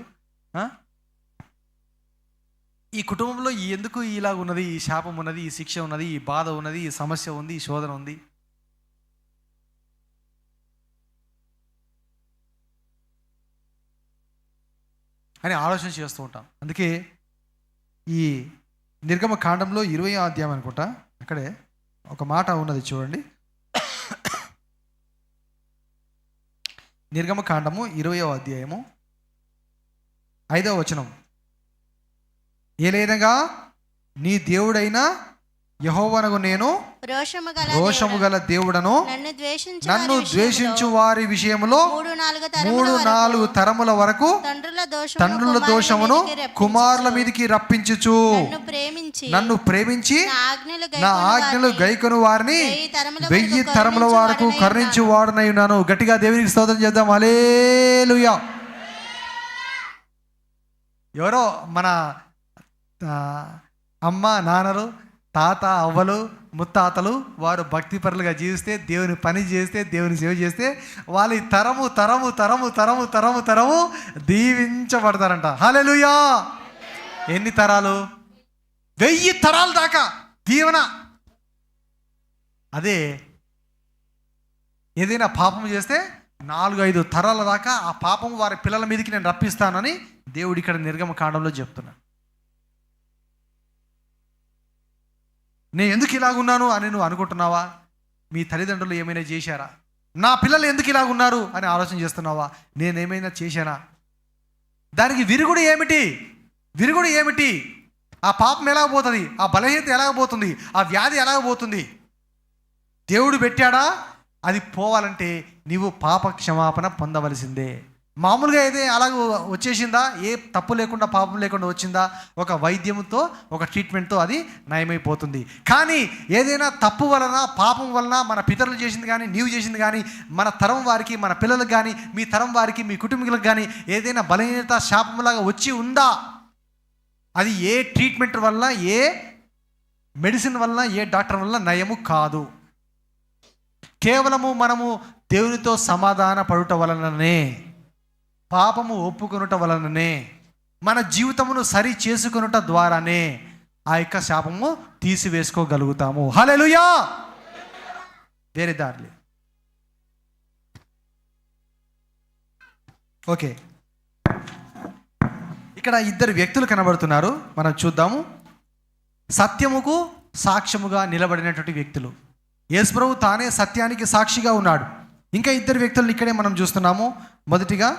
ఈ కుటుంబంలో ఎందుకు ఇలాగ ఉన్నది, ఈ శాపం ఉన్నది, ఈ శిక్ష ఉన్నది, ఈ బాధ ఉన్నది, ఈ సమస్య ఉంది, ఈ శోధన ఉంది. అని ఆలోచన చేస్తూ ఉంటాం. అందుకే ఈ నిర్గమ కాండంలో 20వ అధ్యాయం అనుకుంటా, అక్కడే ఒక మాట ఉన్నది చూడండి. నిర్గమ కాండము 20వ అధ్యాయము 5వ వచనం. ఏలైనగా నీ దేవుడైన యెహోవానగు నేను రోషము గల దేవుడను, నన్ను ద్వేషించు వారి విషయంలో 3-4 తరముల వరకు తండ్రుల దోషమును కుమారుల మీదికి రప్పించుచు, నన్ను ప్రేమించి నా ఆజ్ఞలు గైకొను వారిని 1000 తరముల వరకు కరుణించు వాడునై ఉన్నాను. గట్టిగా దేవునికి స్తోత్రం చేద్దాం, హల్లెలూయా. ఎవరో మన అమ్మ నాన్నలు తాత అవ్వలు ముత్తాతలు వారు భక్తిపరులుగా జీవిస్తే, దేవుని పని చేస్తే, దేవుని సేవ చేస్తే వాళ్ళ తరము తరము తరము తరము తరము తరము దీవించబడతారంట. హల్లెలూయా. ఎన్ని తరాలు? 1000 తరాల దాకా దీవెన. అదే ఏదైనా పాపం చేస్తే 4-5 తరాల దాకా ఆ పాపం వారి పిల్లల మీదకి నేను రప్పిస్తానని దేవుడు ఇక్కడ నిర్గమకాండంలో చెప్తున్నాను. నేను ఎందుకు ఇలాగున్నాను అని నువ్వు అనుకుంటున్నావా? మీ తల్లిదండ్రులు ఏమైనా చేశారా? నా పిల్లలు ఎందుకు ఇలాగున్నారు అని ఆలోచన చేస్తున్నావా? నేనేమైనా చేశానా? దానికి విరుగుడు ఏమిటి? విరుగుడు ఏమిటి? ఆ పాపం ఎలాగపోతుంది? ఆ బలహీనత ఎలాగపోతుంది? ఆ వ్యాధి ఎలాగపోతుంది? దేవుడు పెట్టాడా? అది పోవాలంటే నీవు పాప క్షమాపణ పొందవలసిందే. మామూలుగా అయితే అలాగ వచ్చేసిందా? ఏ తప్పు లేకుండా పాపం లేకుండా వచ్చిందా? ఒక వైద్యంతో, ఒక ట్రీట్మెంట్తో అది నయమైపోతుంది. కానీ ఏదైనా తప్పు వలన, పాపం వలన మన పితరులు చేసింది కానీ, నీవు చేసింది కానీ, మన తరం వారికి, మన పిల్లలకు కానీ, మీ తరం వారికి, మీ కుటుంబీకులకు కానీ ఏదైనా బలహీనత శాపంలాగా వచ్చి ఉందా? అది ఏ ట్రీట్మెంట్ వల్ల, ఏ మెడిసిన్ వల్ల, ఏ డాక్టర్ వల్ల నయము కాదు. కేవలము మనము దేవునితో సమాధాన పడుట వలననే, పాపము ఒప్పుకొనుట వలననే, మన జీవితమును సరి చేసుకొనుట ద్వారానే ఆ యొక్క శాపము తీసివేసుకోగలుగుతాము. హల్లెలూయా. వేరే దారి. ఓకే, ఇక్కడ 2 వ్యక్తులు కనబడుతున్నారు. మనం చూద్దాము. సత్యముకు సాక్ష్యముగా నిలబడినటువంటి వ్యక్తులు. యేసుప్రభు తానే సత్యానికి సాక్షిగా ఉన్నాడు. ఇంకా 2 వ్యక్తులను ఇక్కడే మనం చూస్తున్నాము. మొదటిగా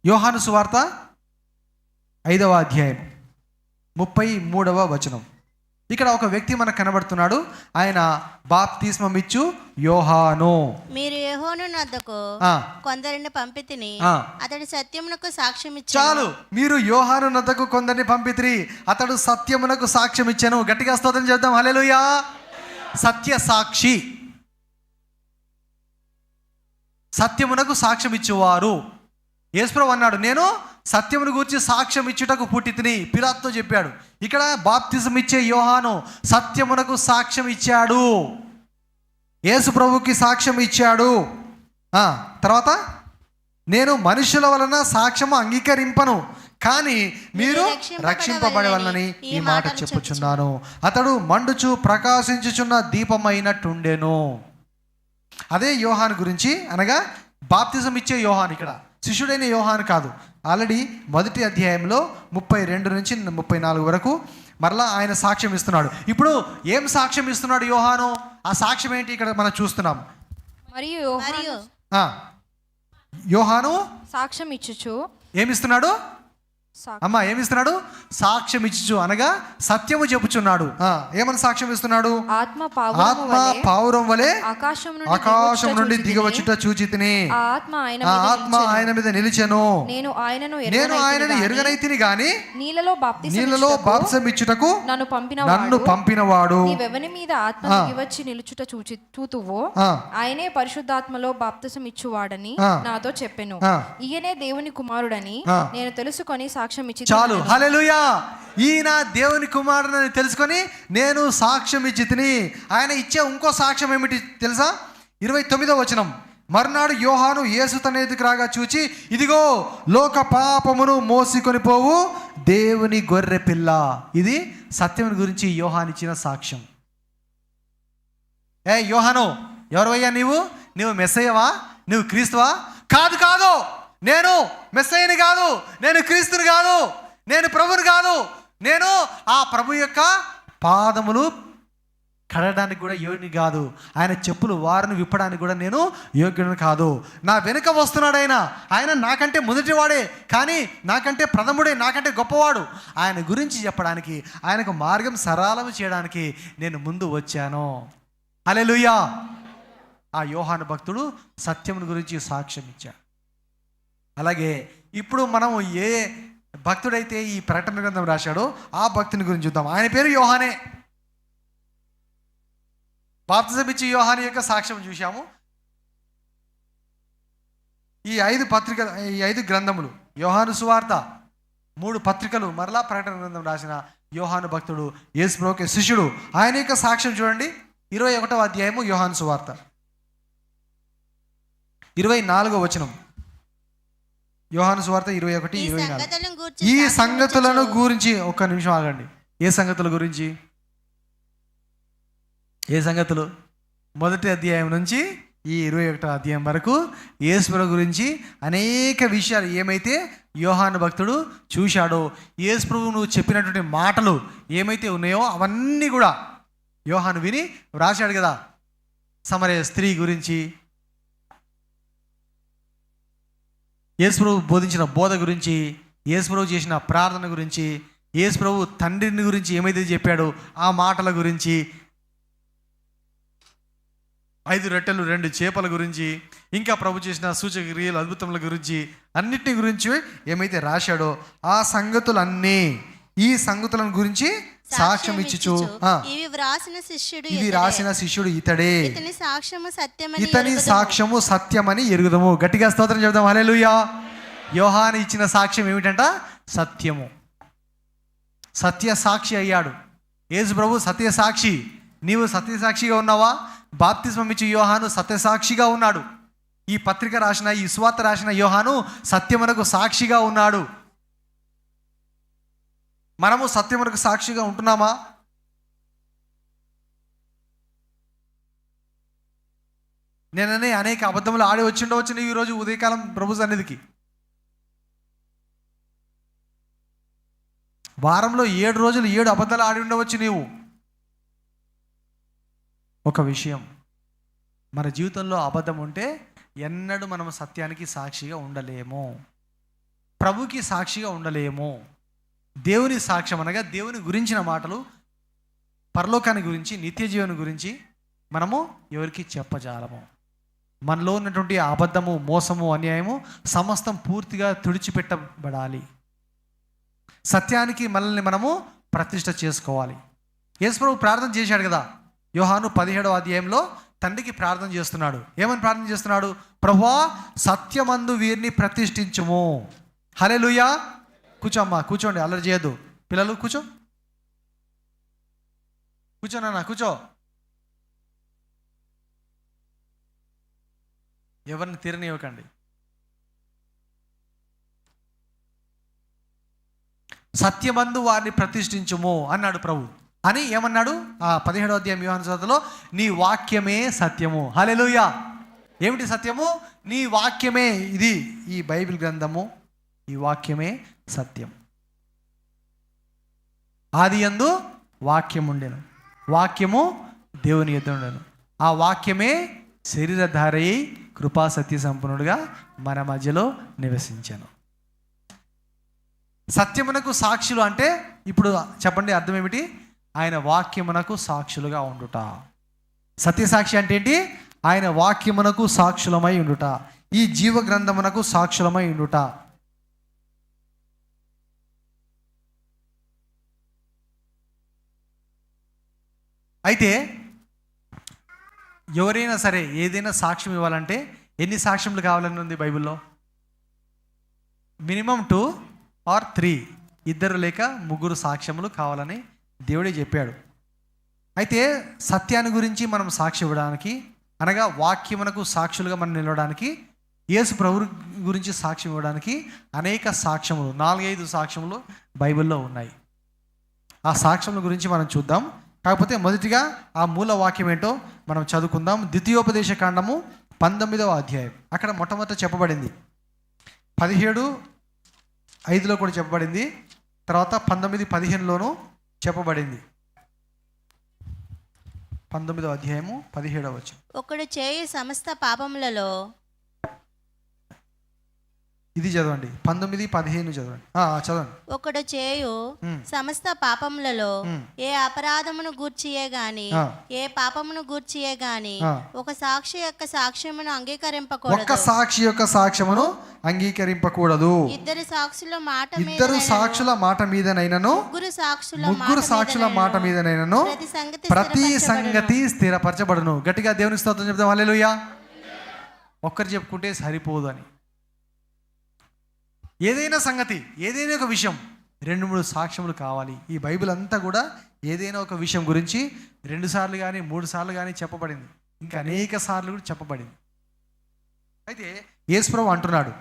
యోహాను సువార్త 5వ అధ్యాయం 33వ వచనం. ఇక్కడ ఒక వ్యక్తి మనకు కనబడుతున్నాడు. ఆయన బాప్తిస్మం ఇచ్చు యోహాను. మీరు యోహాను నద్దకు కొందరిని పంపితిని, అతడు సత్యమునకు సాక్ష్యం ఇచ్చాను. చాలు. మీరు యోహాను నద్దకు కొందరిని పంపితిరి, అతడు సత్యమునకు సాక్ష్యం ఇచ్చాను. గట్టిగా స్తోత్రం చేద్దాం. హల్లెలూయా. సత్య సాక్షి, సత్యమునకు సాక్ష్యం ఇచ్చేవారు. యేసుప్రభు అన్నాడు, నేను సత్యమును గూర్చి సాక్ష్యం ఇచ్చుటకు పుట్టితిని. పిలాతుతో చెప్పాడు. ఇక్కడ బాప్తిజం ఇచ్చే యోహాను సత్యమునకు సాక్ష్యం ఇచ్చాడు, యేసుప్రభుకి సాక్ష్యం ఇచ్చాడు. తర్వాత నేను మనుషుల వలన సాక్ష్యము అంగీకరింపను, కానీ మీరు రక్షింపబడవలనని ఈ మాట చెప్పుచున్నాను. అతడు మండుచు ప్రకాశించుచున్న దీపమైనట్టుండెను. అదే యోహాను గురించి, అనగా బాప్తిజం ఇచ్చే యోహాను. ఇక్కడ శిష్యుడైన యోహాను కాదు. ఆల్రెడీ 1వ అధ్యాయంలో 32 నుంచి 34 వరకు మరలా ఆయన సాక్ష్యం ఇస్తున్నాడు. ఇప్పుడు ఏం సాక్ష్యం ఇస్తున్నాడు యోహాను? ఆ సాక్ష్యం ఏంటి ఇక్కడ మనం చూస్తున్నాం. మరియు యోహాను సాక్ష్యం ఇచ్చుచు ఏమిస్తున్నాడు? అమ్మా ఏమిస్తున్నాడు? సాక్ష్యం ఇచ్చు, అనగా సత్యము చెప్పుచున్నాడు. ఏమని సాక్ష్యం ఇస్తున్నాడు? ఆత్మ పావురం వలె ఆకాశం నుండి దిగవచ్చుట చూచితిని, ఆత్మ ఆయన మీద నిలిచెను, నేను ఆయనను ఎరుగనైతిని గాని నీళ్ళలో బాప్తిసం ఇచ్చుటకు నన్ను పంపినవాడు నీవెవని మీద ఆత్మ దిగివచ్చి నిలుచుట చూతువో ఆయనే పరిశుద్ధాత్మలో బాప్తిసం ఇచ్చువాడని నాతో చెప్పెను. ఈయనే దేవుని కుమారుడని నేను తెలుసుకొని సాక్ష్యం ఇచ్చి. చాలు. హల్లెలూయా. ఈయన దేవుని కుమారుడని తెలుసుకొని నేను సాక్ష్యం ఇచ్చి తిని. ఆయన ఇచ్చే ఇంకో సాక్ష్యం ఏమిటి తెలుసా? 29వ వచనం. మర్నాడు యోహాను యేసు తన ఎదుకు రాగా చూచి, ఇదిగో లోక పాపమును మోసికొని పోవు దేవుని గొర్రె పిల్ల. ఇది సత్యముని గురించి యోహాను ఇచ్చిన సాక్ష్యం. యోహాను, ఎవరవయ్యా నీవు? మెస్సయ్యవా? నువ్వు క్రీస్తువా? కాదు కాదు, నేను మెస్సయ్యని కాదు, నేను క్రీస్తుని కాదు, నేను ప్రభుని కాదు, నేను ఆ ప్రభు యొక్క పాదములు కడగడానికి కూడా యోగ్యుని కాదు, ఆయన చెప్పులు వారిని విప్పడానికి కూడా నేను యోగ్యుని కాదు. నా వెనుక వస్తున్నాడు ఆయన నాకంటే మొదటివాడే, కానీ నాకంటే ప్రథముడే, నాకంటే గొప్పవాడు. ఆయన గురించి చెప్పడానికి, ఆయనకు మార్గం సరళం చేయడానికి నేను ముందు వచ్చాను. హల్లెలూయా. ఆ యోహాను భక్తుడు సత్యముని గురించి సాక్ష్యం ఇచ్చాడు. అలాగే ఇప్పుడు మనం ఏ భక్తుడైతే ఈ ప్రకటన గ్రంథం రాశాడో ఆ భక్తుని గురించి చూద్దాం. ఆయన పేరు యోహానే. బాప్తిజం ఇచ్చే యోహాను యొక్క సాక్ష్యం చూశాము. ఈ 5 గ్రంథములు, యోహాను సువార్త, 3 పత్రికలు మరలా ప్రకటన గ్రంథం రాసిన యోహాను భక్తుడు, యేసు ప్రభువుకి శిష్యుడు. ఆయన యొక్క సాక్ష్యం చూడండి. 21వ అధ్యాయము యోహాను సువార్త 24వ వచనం. యోహాను సువార్త 21:24. ఈ సంగతులను గురించి ఒక్క నిమిషం ఆగండి. ఏ సంగతుల గురించి? ఏ సంగతులు? 1వ అధ్యాయం నుంచి ఈ 21వ అధ్యాయం వరకు యేసు ప్రభు గురించి అనేక విషయాలు ఏమైతే యోహాను భక్తుడు చూశాడో, యేసు ప్రభు నువ్వు చెప్పినటువంటి మాటలు ఏమైతే ఉన్నాయో అవన్నీ కూడా యోహాను విని రాశాడు కదా. సమరయ స్త్రీ గురించి, యేసు ప్రభు బోధించిన బోధ గురించి, యేసు ప్రభు చేసిన ప్రార్థన గురించి, యేసు ప్రభు తండ్రిని గురించి ఏమైతే చెప్పాడో ఆ మాటల గురించి, 5 రొట్టెలు 2 చేపల గురించి, ఇంకా ప్రభు చేసిన సూచక క్రియలు అద్భుతముల గురించి, అన్నిటి గురించి ఏమైతే రాశాడో ఆ సంగతులన్నీ, ఈ సంగతులను గురించి సాక్ష్యం ఇచ్చుచు ఇవి రాసిన శిష్యుడు ఇతడే, ఇతని సాక్ష్యము సత్యమని ఎరుగుదము. గట్టిగా స్తోత్రం చెబుదాం. హల్లెలూయా. యోహాను ఇచ్చిన సాక్ష్యం ఏమిటంట? సత్యము. సత్య సాక్షి అయ్యాడు యేసు ప్రభు. సత్య సాక్షి. నీవు సత్య సాక్షిగా ఉన్నావా? బాప్తిస్మం ఇచ్చి యోహాను సత్యసాక్షిగా ఉన్నాడు. ఈ పత్రిక రాసిన, ఈ సువార్త రాసిన యోహాను సత్యమునకు సాక్షిగా ఉన్నాడు. మనము సత్యమునకు సాక్షిగా ఉంటున్నామా? నేననే అనేక అబద్ధములు ఆడి వచ్చిండవచ్చు నీవు ఈరోజు ఉదయకాలం ప్రభు సన్నిధికి. వారంలో 7 రోజులు 7 అబద్ధాలు ఆడి ఉండవచ్చు నీవు. ఒక విషయం, మన జీవితంలో అబద్ధం ఉంటే ఎన్నడూ మనం సత్యానికి సాక్షిగా ఉండలేము, ప్రభుకి సాక్షిగా ఉండలేము. దేవుని సాక్ష్యం అనగా దేవుని గురించిన మాటలు, పరలోకాన్ని గురించి, నిత్య జీవనం గురించి మనము ఎవరికి చెప్పజాలము. మనలో ఉన్నటువంటి అబద్ధము, మోసము, అన్యాయము సమస్తం పూర్తిగా తుడిచిపెట్టబడాలి. సత్యానికి మనల్ని మనము ప్రతిష్ఠ చేసుకోవాలి. యేసు ప్రభు ప్రార్థన చేశాడు కదా. యోహాను 17వ అధ్యాయంలో తండ్రికి ప్రార్థన చేస్తున్నాడు. ఏమని ప్రార్థన చేస్తున్నాడు? ప్రభువా, సత్యమందు వీరిని ప్రతిష్ఠించుము. హల్లెలూయా. కూర్చోమ్మా, కూర్చోండి, అల్లరి చేయొద్దు. పిల్లలు కూర్చోనన్నా కూర్చో. ఎవరిని తీరనివ్వకండి. సత్యమందు వారిని ప్రతిష్ఠించుము అన్నాడు ప్రభు. అని ఏమన్నాడు? ఆ 17వ అధ్యాయం యోహాను సువార్తలో, నీ వాక్యమే సత్యము. హల్లెలూయా. ఏమిటి సత్యము? నీ వాక్యమే. ఇది ఈ బైబిల్ గ్రంథము, ఈ వాక్యమే సత్యం. ఆదియందు వాక్యం ఉండెను, వాక్యము దేవుని యొద్ద ఉండెను, ఆ వాక్యమే శరీరధారై కృపా సత్య సంపన్నుడుగా మన మధ్యలో నివసించెను. సత్యమునకు సాక్షులు అంటే ఇప్పుడు చెప్పండి అర్థం ఏమిటి? ఆయన వాక్యమునకు సాక్షులుగా ఉండుట. సత్యసాక్షి అంటే ఏంటి? ఆయన వాక్యమునకు సాక్షులమై ఉండుట, ఈ జీవ గ్రంథమునకు సాక్షులమై ఉండుట. అయితే ఎవరైనా సరే ఏదైనా సాక్ష్యం ఇవ్వాలంటే ఎన్ని సాక్ష్యములు కావాలని ఉంది బైబిల్లో? మినిమం 2 or 3, 2 లేక 3 సాక్ష్యములు కావాలని దేవుడే చెప్పాడు. అయితే సత్యాన్ని గురించి మనం సాక్షి ఇవ్వడానికి, అనగా వాక్యమునకు సాక్షులుగా మనం నిలవడానికి, యేసు ప్రభు గురించి సాక్ష్యం ఇవ్వడానికి అనేక సాక్ష్యములు, 4-5 సాక్ష్యములు బైబిల్లో ఉన్నాయి. ఆ సాక్ష్యముల గురించి మనం చూద్దాం. కాకపోతే మొదటిగా ఆ మూల వాక్యం ఏంటో మనం చదువుకుందాం. ద్వితీయోపదేశ కాండము 19వ అధ్యాయం. అక్కడ మొట్టమొదట చెప్పబడింది, 17:5లో కూడా చెప్పబడింది, తర్వాత 19:15లోనూ చెప్పబడింది. 19వ అధ్యాయము 17వ వచనం. ఒకడు చేయు సమస్త పాపములలో, ఇది చదవండి, 19:15 చదవండి. చదవండి. ఒకడు చేయు సమస్త పాపములలో ఏ అపరాధమును గూర్చియే గాని, ఏ పాపమును గూర్చియే గాని ఒక సాక్షి యొక్క సాక్ష్యమును అంగీకరింపకూడదు. ఒక సాక్షి యొక్క సాక్ష్యమును అంగీకరింపకూడదు. 2 సాక్షుల మాట మీదనైనను, 3 సాక్షుల మాట మీదనైనను ప్రతి సంగతి స్థిరపరచబడును. గట్టిగా దేవుని స్తోత్రం చెప్తాం. హల్లెలూయా. ఒక్కరు చెప్పుకుంటే సరిపోదు అని ఏదైనా సంగతి, ఏదైనా ఒక విషయం 2-3 సాక్ష్యములు కావాలి. ఈ బైబిల్ అంతా కూడా ఏదైనా ఒక విషయం గురించి 2 సార్లు కానీ 3 సార్లు కానీ చెప్పబడింది, ఇంకా అనేక సార్లు కూడా చెప్పబడింది. అయితే యేసుప్రభు అంటున్నాడు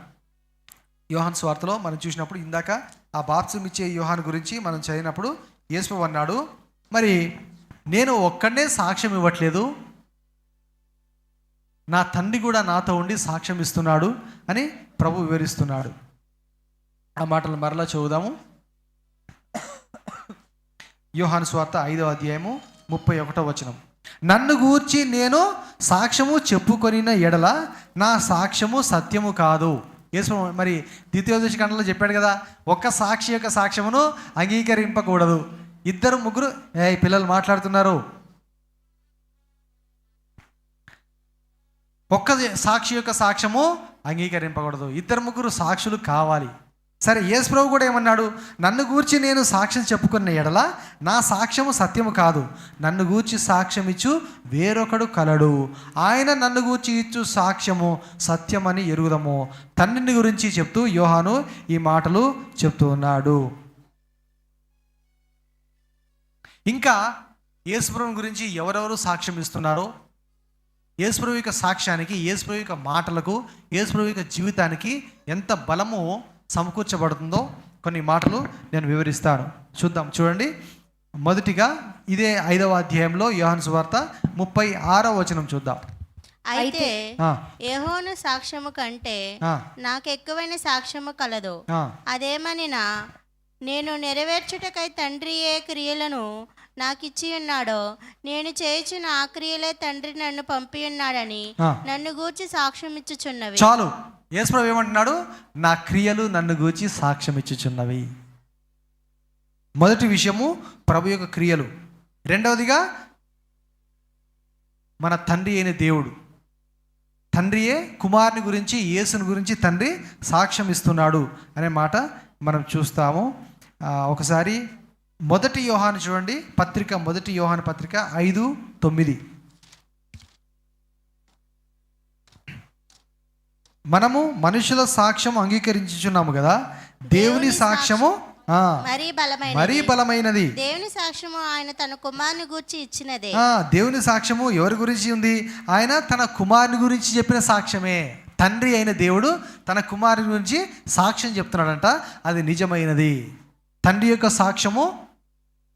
యోహాను సువార్తలో మనం చూసినప్పుడు, ఇందాక ఆ బాప్తిసం ఇచ్చే యోహాను గురించి మనం చదివినప్పుడు యేసుప్రభు అన్నాడు, మరి నేను ఒక్కడే సాక్ష్యం ఇవ్వట్లేదు, నా తండ్రి కూడా నాతో ఉండి సాక్ష్యం ఇస్తున్నాడు అని ప్రభు వివరిస్తున్నాడు. ఆ మాటలు మరలా చదువుదాము. యోహాను సువార్త 5వ అధ్యాయము 31వ వచనం. నన్ను గూర్చి నేను సాక్ష్యము చెప్పుకొనిన ఎడల నా సాక్ష్యము సత్యము కాదు. యేసు మరి ద్వితీయోపదేశ ఖండంలో చెప్పాడు కదా, ఒక్క సాక్షి యొక్క సాక్ష్యమును అంగీకరింపకూడదు. 2-3 పిల్లలు మాట్లాడుతున్నారు. ఒక్క సాక్షి యొక్క సాక్ష్యము అంగీకరింపకూడదు, 2-3 సాక్షులు కావాలి. సరే, యేసు ప్రభు కూడా ఏమన్నాడు, నన్ను గూర్చి నేను సాక్ష్యం చెప్పుకున్న ఎడల నా సాక్ష్యము సత్యము కాదు, నన్ను గూర్చి సాక్ష్యం ఇచ్చు వేరొకడు కలడు, ఆయన నన్ను గూర్చి ఇచ్చు సాక్ష్యము సత్యమని ఎరుగుదము. తండ్రిని గురించి చెప్తూ యోహాను ఈ మాటలు చెప్తూ ఉన్నాడు. ఇంకా యేసుప్రభు గురించి ఎవరెవరు సాక్ష్యం ఇస్తున్నారో, యేసుప్రభు యొక్క సాక్ష్యానికి, యేసుప్రభు యొక్క మాటలకు, యేసుప్రభు యొక్క జీవితానికి ఎంత బలము సమకూర్చబడుతుందో కొన్ని మాటలు నేను వివరిస్తాను. చూడండి. మొదటిగా ఇదే 5వ అధ్యాయంలో యోహాను సువార్త 36వ వచనం చూద్దాం. అయితే యెహోవా సాక్ష్యము కంటే నాకు ఎక్కువైన సాక్ష్యము కలదు. అదేమనినా, నేను నెరవేర్చుటకై తండ్రి ఏ క్రియలను నాకిచ్చి ఉన్నాడో నేను చేయుచున్న ఆ క్రియలే తండ్రి నన్ను పంపి ఉన్నాడని నన్ను గూర్చి సాక్ష్యం ఇచ్చుచున్నవి. చాలు. యేసుప్రభు ఏమంటున్నాడు, నా క్రియలు నన్ను గూర్చి సాక్ష్యం ఇచ్చుచున్నవి. మొదటి విషయము ప్రభు యొక్క క్రియలు. రెండవదిగా మన తండ్రి అయిన దేవుడు, తండ్రియే కుమారుని గురించి, యేసుని గురించి తండ్రి సాక్ష్యం ఇస్తున్నాడు అనే మాట మనం చూస్తాము. ఒకసారి 1 యోహాను చూడండి, పత్రిక 1 యోహాను పత్రిక 5:9. మనము మనుషుల సాక్ష్యం అంగీకరించుచున్నాము కదా, దేవుని సాక్ష్యము మరీ బలమైనది. దేవుని సాక్ష్యము ఆయన తన కుమారుని గురించి ఇచ్చినదే. దేవుని సాక్ష్యము ఎవరి గురించి ఉంది? ఆయన తన కుమారుని గురించి చెప్పిన సాక్ష్యమే. తండ్రి అయిన దేవుడు తన కుమారుని గురించి సాక్ష్యం చెప్తున్నాడంట, అది నిజమైనది. తండ్రి యొక్క సాక్ష్యము,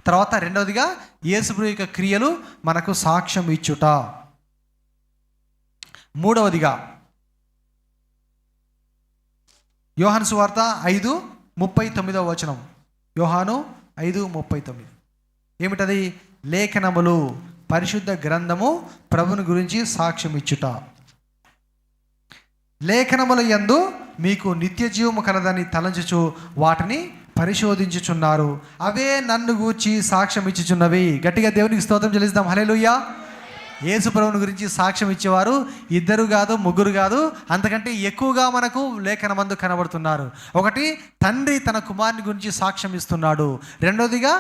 తర్వాత రెండవదిగా యేసుప్రభు యొక్క క్రియలు మనకు సాక్ష్యం ఇచ్చుట. మూడవదిగా యోహాను సువార్త 5:39వ వచనం. యోహాను 5:39 ఏమిటది? లేఖనములు, పరిశుద్ధ గ్రంథము ప్రభుని గురించి సాక్ష్యం ఇచ్చుట. లేఖనముల యందు మీకు నిత్య జీవము కలదని తలంచుచు వాటిని పరిశోధించుచున్నారు, అవే నన్ను గూర్చి సాక్ష్యం ఇచ్చుచున్నవి. గట్టిగా దేవునికి స్తోత్రం చెల్లిస్తాం. హల్లెలూయా. యేసు ప్రభువుని గురించి సాక్ష్యం ఇచ్చేవారు 2 కాదు, 3 కాదు, అంతకంటే ఎక్కువగా మనకు లేఖనమందు కనబడుతున్నారు. ఒకటి, తండ్రి తన కుమారుని గురించి సాక్ష్యం ఇస్తున్నాడు. రెండవదిగా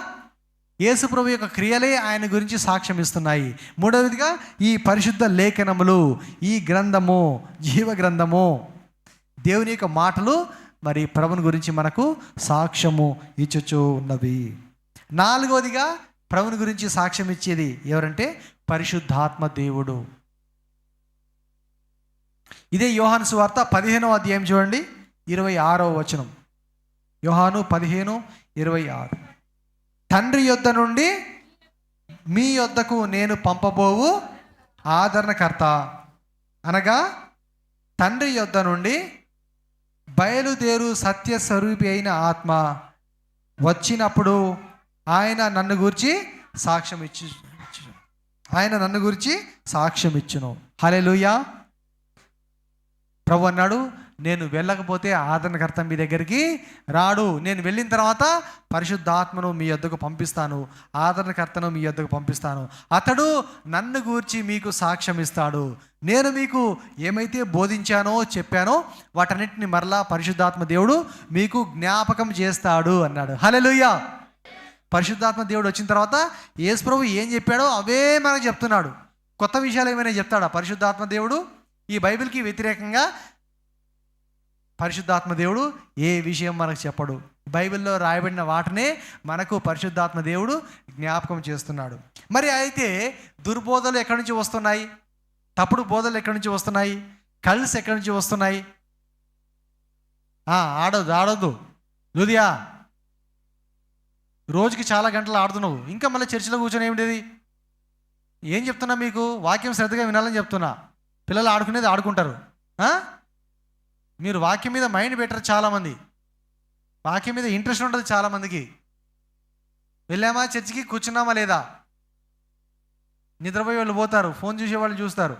యేసు ప్రభు యొక్క క్రియలే ఆయన గురించి సాక్ష్యం ఇస్తున్నాయి. మూడవదిగా ఈ పరిశుద్ధ లేఖనములు, ఈ గ్రంథము, జీవ గ్రంథము, దేవుని యొక్క మాటలు మరి ప్రభుని గురించి మనకు సాక్ష్యము ఇచ్చుచూ ఉన్నవి. నాలుగవదిగా ప్రభుని గురించి సాక్ష్యం ఇచ్చేది ఎవరంటే పరిశుద్ధాత్మ దేవుడు. ఇదే యోహాను సువార్త 15వ అధ్యాయం చూడండి, 26వ వచనం. యోహాను 15:26. తండ్రి యొద్ద నుండి మీ యొద్దకు నేను పంపబోవు ఆదరణకర్త, అనగా తండ్రి యొద్ద నుండి బయలుదేరు సత్య స్వరూపి అయిన ఆత్మ వచ్చినప్పుడు ఆయన నన్ను గూర్చి సాక్ష్యం ఇచ్చును. హల్లెలూయా. ప్రభు అన్నాడు, నేను వెళ్ళకపోతే ఆదరణకర్త మీ దగ్గరికి రాడు, నేను వెళ్ళిన తర్వాత పరిశుద్ధాత్మను మీ యొద్దకు పంపిస్తాను, ఆదరణకర్తను మీ యొద్దకు పంపిస్తాను, అతడు నన్ను గూర్చి మీకు సాక్ష్యం ఇస్తాడు. నేను మీకు ఏమైతే బోధించానో చెప్పానో వాటన్నిటిని మరలా పరిశుద్ధాత్మ దేవుడు మీకు జ్ఞాపకం చేస్తాడు అన్నాడు. హల్లెలూయా. పరిశుద్ధాత్మ దేవుడు వచ్చిన తర్వాత యేసు ప్రభు ఏం చెప్పాడో అవే మనకు చెప్తున్నాడు. కొత్త విషయాలు ఏమైనా చెప్తాడా పరిశుద్ధాత్మ దేవుడు? ఈ బైబిల్కి వ్యతిరేకంగా పరిశుద్ధాత్మ దేవుడు ఏ విషయం మనకు చెప్పడు. బైబిల్లో రాయబడిన వాటినే మనకు పరిశుద్ధాత్మ దేవుడు జ్ఞాపకం చేస్తున్నాడు. మరి అయితే దుర్బోధలు ఎక్కడి నుంచి వస్తున్నాయి? తప్పుడు బోధలు ఎక్కడి నుంచి వస్తున్నాయి? కల్స్ ఎక్కడి నుంచి వస్తున్నాయి? ఆడొద్దు లుదియా, రోజుకి చాలా గంటలు ఆడుతున్నావు, ఇంకా మళ్ళీ చర్చిలో కూర్చొని ఏమిటిది? ఏం చెప్తున్నా మీకు? వాక్యం శ్రద్ధగా వినాలని చెప్తున్నా. పిల్లలు ఆడుకునేది ఆడుకుంటారు. మీరు వాక్యం మీద మైండ్ పెట్టరు. చాలామంది వాక్యం మీద ఇంట్రెస్ట్ ఉంటుంది చాలామందికి. వెళ్ళామా చర్చికి, కూర్చున్నామా లేదా, నిద్రపోయే వాళ్ళు పోతారు, ఫోన్ చూసే వాళ్ళు చూస్తారు.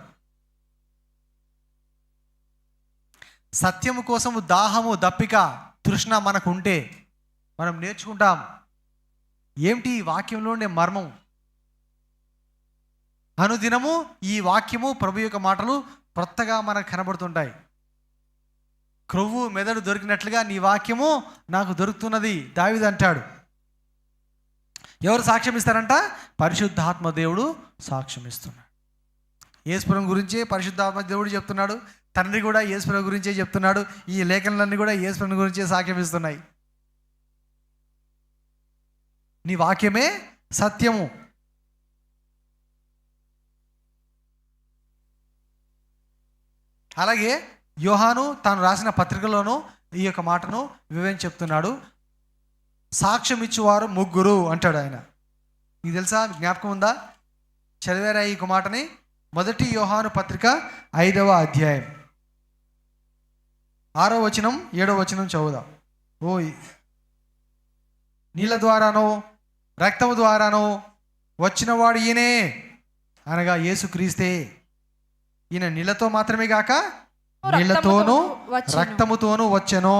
సత్యము కోసము దాహము, దప్పిక, తృష్ణ మనకు ఉంటే మనం నేర్చుకుంటాం. ఏమిటి ఈ వాక్యంలో ఉండే మర్మం? అనుదినము ఈ వాక్యము, ప్రభు యొక్క మాటలు కొత్తగా మనకు కనబడుతుంటాయి. క్రొవ్వు మెదడు దొరికినట్లుగా నీ వాక్యము నాకు దొరుకుతున్నది దావీదు అంటాడు. ఎవరు సాక్ష్యం ఇస్తారంట? పరిశుద్ధాత్మ దేవుడు సాక్ష్యం ఇస్తున్నాడు. యేసుప్రభు గురించే పరిశుద్ధాత్మ దేవుడు చెప్తున్నాడు. తండ్రి కూడా యేసుప్రభు గురించే చెప్తున్నాడు. ఈ లేఖనాలన్నీ కూడా యేసుప్రభు గురించే సాక్ష్యం ఇస్తున్నాయి. నీ వాక్యమే సత్యము. అలాగే యోహాను తాను రాసిన పత్రికలోనూ ఈ యొక్క మాటను వివరించి చెప్తున్నాడు. సాక్ష్యం ఇచ్చేవారు ముగ్గురు అంటాడు ఆయన. మీకు తెలుసా? జ్ఞాపకం ఉందా? చదివారా ఈ మాటని? 1 యోహాను పత్రిక 5వ అధ్యాయం 6వ వచనం 7వ వచనం చదువుదాం. నీళ్ళ ద్వారానో రక్తము ద్వారానో వచ్చినవాడు ఈయనే, అనగా యేసుక్రీస్తే. ఈయన నీళ్ళతో మాత్రమే గాక నీళ్లతోనూ రక్తముతోనూ వచ్చెను.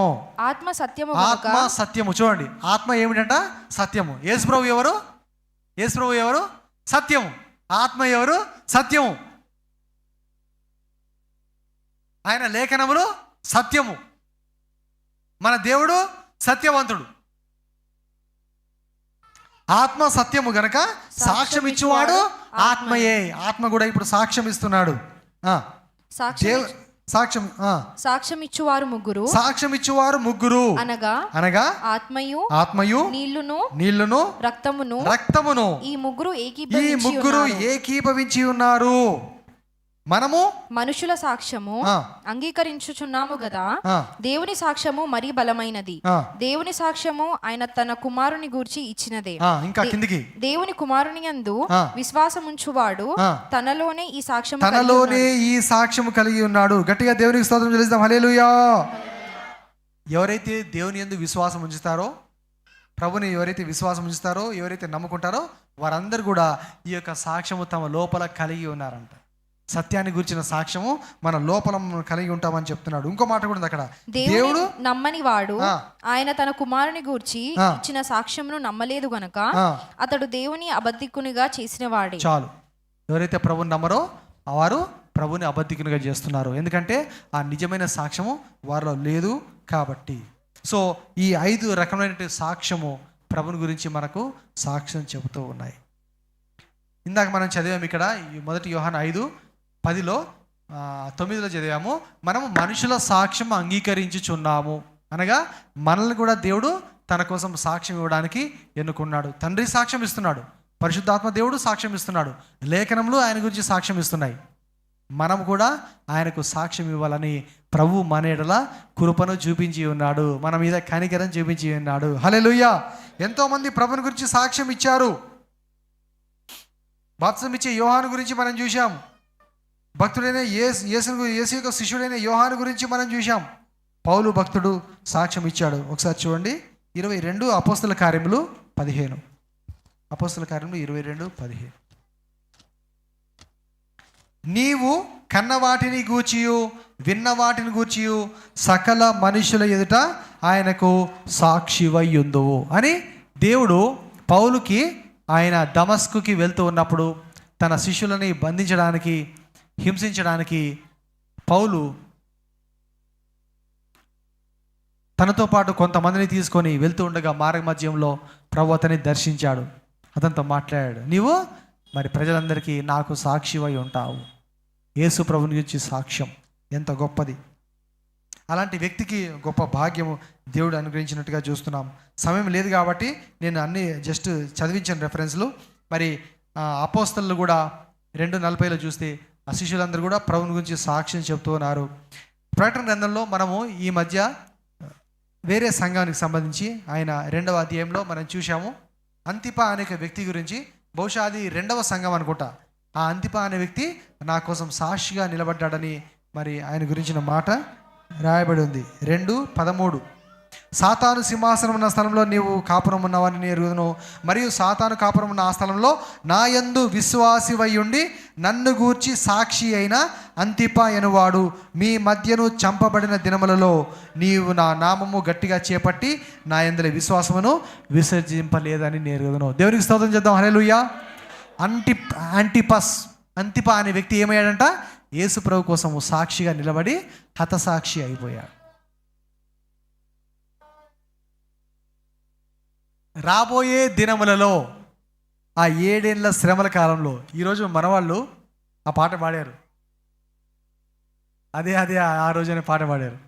ఆత్మ సత్యము. ఆత్మ సత్యము. చూడండి, ఆత్మ ఏమిటంట? సత్యము. యేసుప్రభు ఎవరు? యేసుప్రభు ఎవరు? సత్యము. ఆత్మ ఎవరు? సత్యము. ఆయన లేఖనములు సత్యము. మన దేవుడు సత్యవంతుడు. ఆత్మ సత్యము గనక సాక్ష్యం ఇచ్చేవాడు ఆత్మయే. ఆత్మ కూడా ఇప్పుడు సాక్ష్యం ఇస్తున్నాడు. సాక్ష్యం ఇచ్చువారు ముగ్గురు. సాక్ష్యం ఇచ్చువారు ముగ్గురు అనగా ఆత్మయు నీళ్లును రక్తమును ఈ ముగ్గురు ఏకీభవించి ఉన్నారు. మనము మనుషుల సాక్ష్యము అంగీకరించుచున్నాము గదా, దేవుని సాక్ష్యము మరీ బలమైనది. దేవుని సాక్ష్యము ఆయన తన కుమారుని గూర్చి ఇచ్చినదే. ఇంకా కిందికి, దేవుని కుమారుని యందు విశ్వాసముంచువాడు తనలోనే ఈ సాక్ష్యము కలిగి ఉన్నాడు. గట్టిగా దేవునికి స్తోత్రం చెల్లిద్దాం. హల్లెలూయా. ఎవరైతే దేవుని యందు విశ్వాసం ఉంచుతారో, ప్రభుని ఎవరైతే విశ్వాసం ఉంచుతారో, ఎవరైతే నమ్ముకుంటారో, వారందరూ కూడా ఈ యొక్క సాక్ష్యము తమ లోపల కలిగి ఉన్నారంట. సత్యాన్ని గురించిన సాక్ష్యము మన లోపల కలిగి ఉంటామని చెప్తున్నాడు. ఇంకో మాట కూడా ఉంది అక్కడ. దేవుడు నమ్మని వాడు ఆయన తన కుమారుని గూర్చి ఇచ్చిన సాక్ష్యమును నమ్మలేదు గనక అతడు దేవుని అబద్ధికునిగా చేసిన వాడే. చాలు. ఎవరైతే ప్రభుని నమ్మరో వారు ప్రభుని అబద్ధికునిగా చేస్తున్నారు. ఎందుకంటే ఆ నిజమైన సాక్ష్యము వారిలో లేదు కాబట్టి. సో ఈ 5 రకమైన సాక్ష్యము ప్రభుని గురించి మనకు సాక్ష్యం చెబుతూ ఉన్నాయి. ఇందాక మనం చదివాము ఇక్కడ 1 యోహాను 5:10 9 చదివాము. మనము మనుషుల సాక్ష్యం అంగీకరించుచున్నాము, అనగా మనల్ని కూడా దేవుడు తన కోసం సాక్ష్యం ఇవ్వడానికి ఎన్నుకున్నాడు. తండ్రి సాక్ష్యం ఇస్తున్నాడు, పరిశుద్ధాత్మ దేవుడు సాక్ష్యం ఇస్తున్నాడు, లేఖనములు ఆయన గురించి సాక్ష్యం ఇస్తున్నాయి. మనం కూడా ఆయనకు సాక్ష్యం ఇవ్వాలని ప్రభు మన ఎడల కృపను చూపించి ఉన్నాడు, మన మీద కనికరం చూపించి ఉన్నాడు. హల్లెలూయా. ఎంతోమంది ప్రభుని గురించి సాక్ష్యం ఇచ్చారు. బాప్తిసం ఇచ్చే యోహాను గురించి మనం చూసాం. భక్తుడైన యేసు యొక్క శిష్యుడైన యోహాను గురించి మనం చూసాం. పౌలు భక్తుడు సాక్ష్యం ఇచ్చాడు. ఒకసారి చూడండి 22 అపోస్తల కార్యములు 15. అపోస్తల కార్యములు 22:15. నీవు కన్న వాటిని గూర్చియు విన్న వాటిని గూర్చియు సకల మనుషుల ఎదుట ఆయనకు సాక్షివై ఉందువు అని దేవుడు పౌలుకి, ఆయన దమస్కుకి వెళ్తూ ఉన్నప్పుడు తన శిష్యులని బంధించడానికి, హింసించడానికి పౌలు తనతో పాటు కొంతమందిని తీసుకొని వెళ్తూ ఉండగా మార్గ మధ్యంలో ప్రభు అతన్ని దర్శించాడు. అతనితో మాట్లాడాడు. నీవు మరి ప్రజలందరికీ నాకు సాక్షివై ఉంటావు. యేసు ప్రభుని గురించి సాక్ష్యం ఎంత గొప్పది. అలాంటి వ్యక్తికి గొప్ప భాగ్యము దేవుడు అనుగ్రహించినట్టుగా చూస్తున్నాం. సమయం లేదు కాబట్టి నేను అన్ని జస్ట్ చదివించాను రెఫరెన్స్లు. మరి అపోస్తలు కూడా 2:40 చూస్తే ఆ శిష్యులందరూ కూడా ప్రభువుని గురించి సాక్ష్యం చెప్తూ ఉన్నారు. ప్రకటన గ్రంథంలో మనము ఈ మధ్య వేరే సంఘానికి సంబంధించి ఆయన 2వ అధ్యాయంలో మనం చూసాము. అంతిప అనే వ్యక్తి గురించి, బహుశా అది 2వ సంఘం అనుకుంటా. ఆ అంతిప అనే వ్యక్తి నా కోసం సాక్షిగా నిలబడ్డాడని మరి ఆయన గురించిన మాట రాయబడి ఉంది. 2:13 సాతాను సింహాసనం ఉన్న స్థలంలో నీవు కాపురం ఉన్నవాడిని నేను ఎరుగుదును, మరియు సాతాను కాపురం ఉన్న ఆ స్థలంలో నా యందు విశ్వాసివై ఉండి నన్ను గూర్చి సాక్షి అయిన అంతిప ఎనువాడు మీ మధ్యను చంపబడిన దినములలో నీవు నా నామము గట్టిగా చేపట్టి నా యందుల విశ్వాసమును విసర్జింపలేదని నేను ఎరుగుదును. దేవునికి స్తోత్రం చేద్దాం. హల్లెలూయా. అంతిప అనే వ్యక్తి ఏమయ్యాడంట? యేసు ప్రభు కోసం సాక్షిగా నిలబడి హతసాక్షి అయిపోయాడు. రాబోయే దినములలో ఆ 7 ఏళ్ల శ్రమల కాలంలో ఈరోజు మనవాళ్ళు ఆ పాట పాడారు. అదే ఆ రోజునే పాట పాడారు.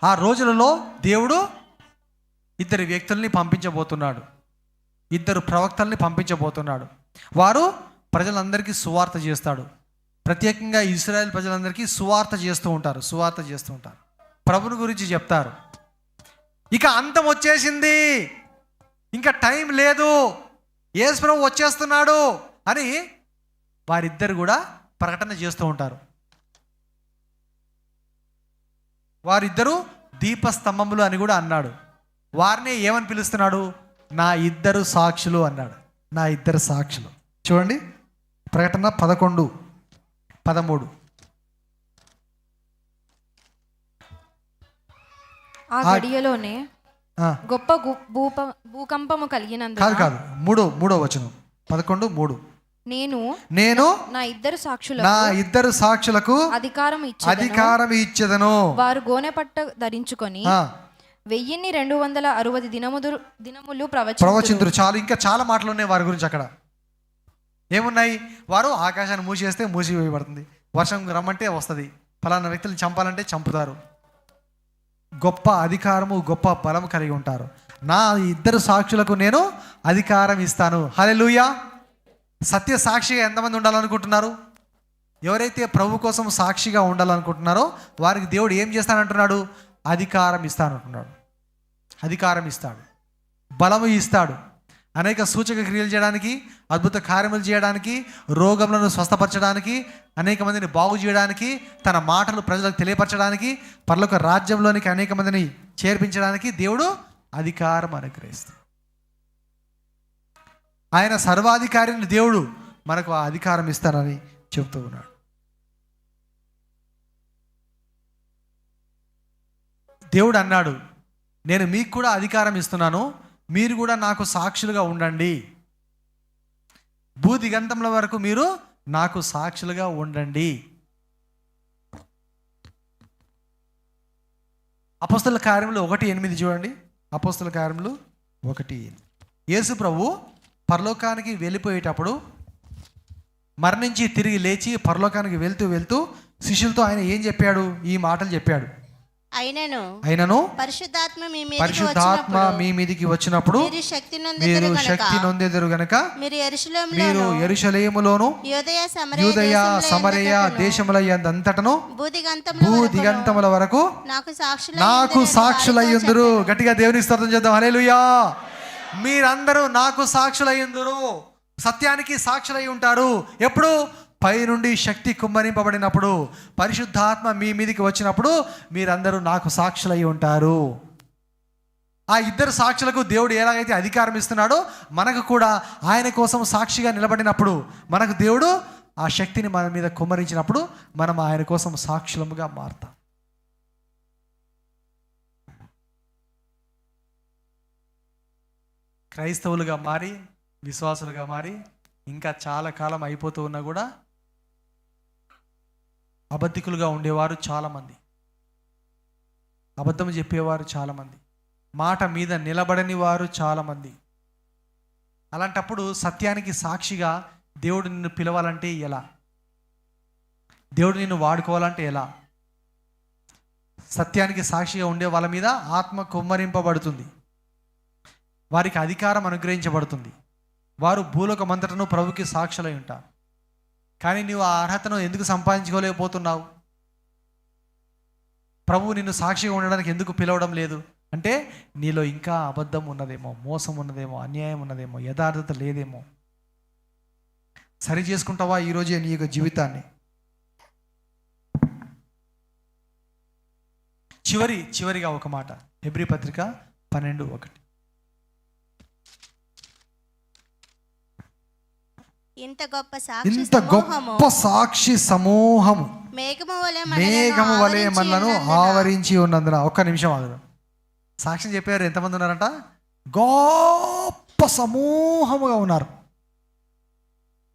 ఆ రోజులలో దేవుడు 2 వ్యక్తుల్ని పంపించబోతున్నాడు, 2 ప్రవక్తల్ని పంపించబోతున్నాడు. వారు ప్రజలందరికీ సువార్త చేస్తాడు. ప్రత్యేకంగా ఇశ్రాయేల్ ప్రజలందరికీ సువార్త చేస్తూ ఉంటారు. ప్రభుని గురించి చెప్తారు. ఇక అంతం వచ్చేసింది, ఇంకా టైం లేదు, యేసు ప్రభు వచ్చేస్తున్నాడు అని వారిద్దరు కూడా ప్రకటన చేస్తూ ఉంటారు. వారిద్దరూ దీపస్తంభములు అని కూడా అన్నాడు. వారిని ఏమని పిలుస్తున్నాడు? నా 2 సాక్షులు అన్నాడు. నా 2 సాక్షులు. చూడండి, ప్రకటన 11:13. ఆ గడియలోనే గొప్ప భూకంపము కలిగినందున కాదు మూడో వచనం 11:3 నేను నా 2 సాక్షులకు అధికారం ఇచ్చెదను. వారు గోనెపట్ట ధరించుకొని 1260 దినములు ప్రవచింతురు. చాలు, ఇంకా చాలా మాటలు ఉన్నాయి వారి గురించి. అక్కడ ఏమున్నాయి? వారు ఆకాశాన్ని మూసేస్తే మూసివేయబడుతుంది, వర్షం రమ్మంటే వస్తుంది, ఫలానా వ్యక్తులను చంపాలంటే చంపుతారు. గొప్ప అధికారము, గొప్ప బలం కలిగి ఉంటారు. నా 2 సాక్షులకు నేను అధికారం ఇస్తాను. హల్లెలూయా. సత్య సాక్షిగా ఎంతమంది ఉండాలనుకుంటున్నారు? ఎవరైతే ప్రభు కోసం సాక్షిగా ఉండాలనుకుంటున్నారో వారికి దేవుడు ఏం చేస్తానంటున్నాడు? అధికారం ఇస్తానంటున్నాడు. అధికారం ఇస్తాడు, బలము ఇస్తాడు. అనేక సూచక క్రియలు చేయడానికి, అద్భుత కార్యములు చేయడానికి, రోగములను స్వస్థపరచడానికి, అనేక మందిని బాగు చేయడానికి, తన మాటలు ప్రజలకు తెలియపరచడానికి, పరలోక రాజ్యంలోనికి అనేక మందిని చేర్పించడానికి దేవుడు అధికారం అనుగ్రహిస్తాడు. ఆయన సర్వాధికారిని దేవుడు మనకు ఆ అధికారం ఇస్తానని చెప్తూ ఉన్నాడు. దేవుడు అన్నాడు, నేను మీకు కూడా అధికారం ఇస్తున్నాను, మీరు కూడా నాకు సాక్షులుగా ఉండండి. భూదిగంతముల వరకు మీరు నాకు సాక్షులుగా ఉండండి. అపోస్తల కార్యములు 1:8 చూడండి. అపోస్తల కార్యములు 1:8. యేసు ప్రభు పరలోకానికి వెళ్ళిపోయేటప్పుడు, మరణించి తిరిగి లేచి పరలోకానికి వెళ్తూ శిష్యులతో ఆయన ఏం చెప్పాడు? ఈ మాటలు చెప్పాడు. అయినను పరిశుద్ధాత్మ మీ మీదికి వచ్చినప్పుడు మీరు శక్తి నొందెదరు గనుక మీరు యెరూషలేములోను యూదయ సమరయ దేశముల యందంతటను భూదిగంతముల వరకు నాకు సాక్షులయ్యుందురు. గట్టిగా దేవునికి స్తోత్రం చేద్దాం. హల్లెలూయా. మీరందరూ నాకు సాక్షులయ్యుందురు. సత్యానికి సాక్షులై ఉంటారు. ఎప్పుడు? పైనుండి శక్తి కుమ్మరింపబడినప్పుడు, పరిశుద్ధాత్మ మీ మీదికి వచ్చినప్పుడు మీరందరూ నాకు సాక్షులై ఉంటారు. ఆ 2 సాక్షులకు దేవుడు ఎలాగైతే అధికారం ఇస్తున్నాడో మనకు కూడా ఆయన కోసం సాక్షిగా నిలబడినప్పుడు మనకు దేవుడు ఆ శక్తిని మన మీద కుమ్మరించినప్పుడు మనం ఆయన కోసం సాక్షులముగా మారుతాం. క్రైస్తవులుగా మారి, విశ్వాసులుగా మారి ఇంకా చాలా కాలం అయిపోతూ ఉన్నా కూడా అబద్ధికులుగా ఉండేవారు చాలామంది, అబద్ధం చెప్పేవారు చాలామంది, మాట మీద నిలబడని వారు చాలామంది. అలాంటప్పుడు సత్యానికి సాక్షిగా దేవుడు నిన్ను పిలవాలంటే ఎలా? దేవుడు నిన్ను వాడుకోవాలంటే ఎలా? సత్యానికి సాక్షిగా ఉండే వాళ్ళ మీద ఆత్మ కుమ్మరింపబడుతుంది, వారికి అధికారం అనుగ్రహించబడుతుంది, వారు భూలోకమంతటను ప్రభుకి సాక్షులై ఉంటారు. కానీ నీవు ఆ అర్హతను ఎందుకు సంపాదించుకోలేకపోతున్నావు? ప్రభువు నిన్ను సాక్షిగా ఉండడానికి ఎందుకు పిలవడం లేదు అంటే, నీలో ఇంకా అబద్ధం ఉన్నదేమో, మోసం ఉన్నదేమో, అన్యాయం ఉన్నదేమో, యథార్థత లేదేమో. సరి చేసుకుంటావా ఈరోజే నీ యొక్క జీవితాన్ని? చివరిగా ఒక మాట, హెబ్రీ పత్రిక 12:1. ఇంత గొప్ప సాక్షి సమూహము మేఘము వలె మనలను ఆవరించి ఉన్నందున. ఒక్క నిమిషం ఆగు. సాక్ష్యం చెప్పారు, ఎంతమంది ఉన్నారంట? గొప్ప సమూహముగా ఉన్నారు.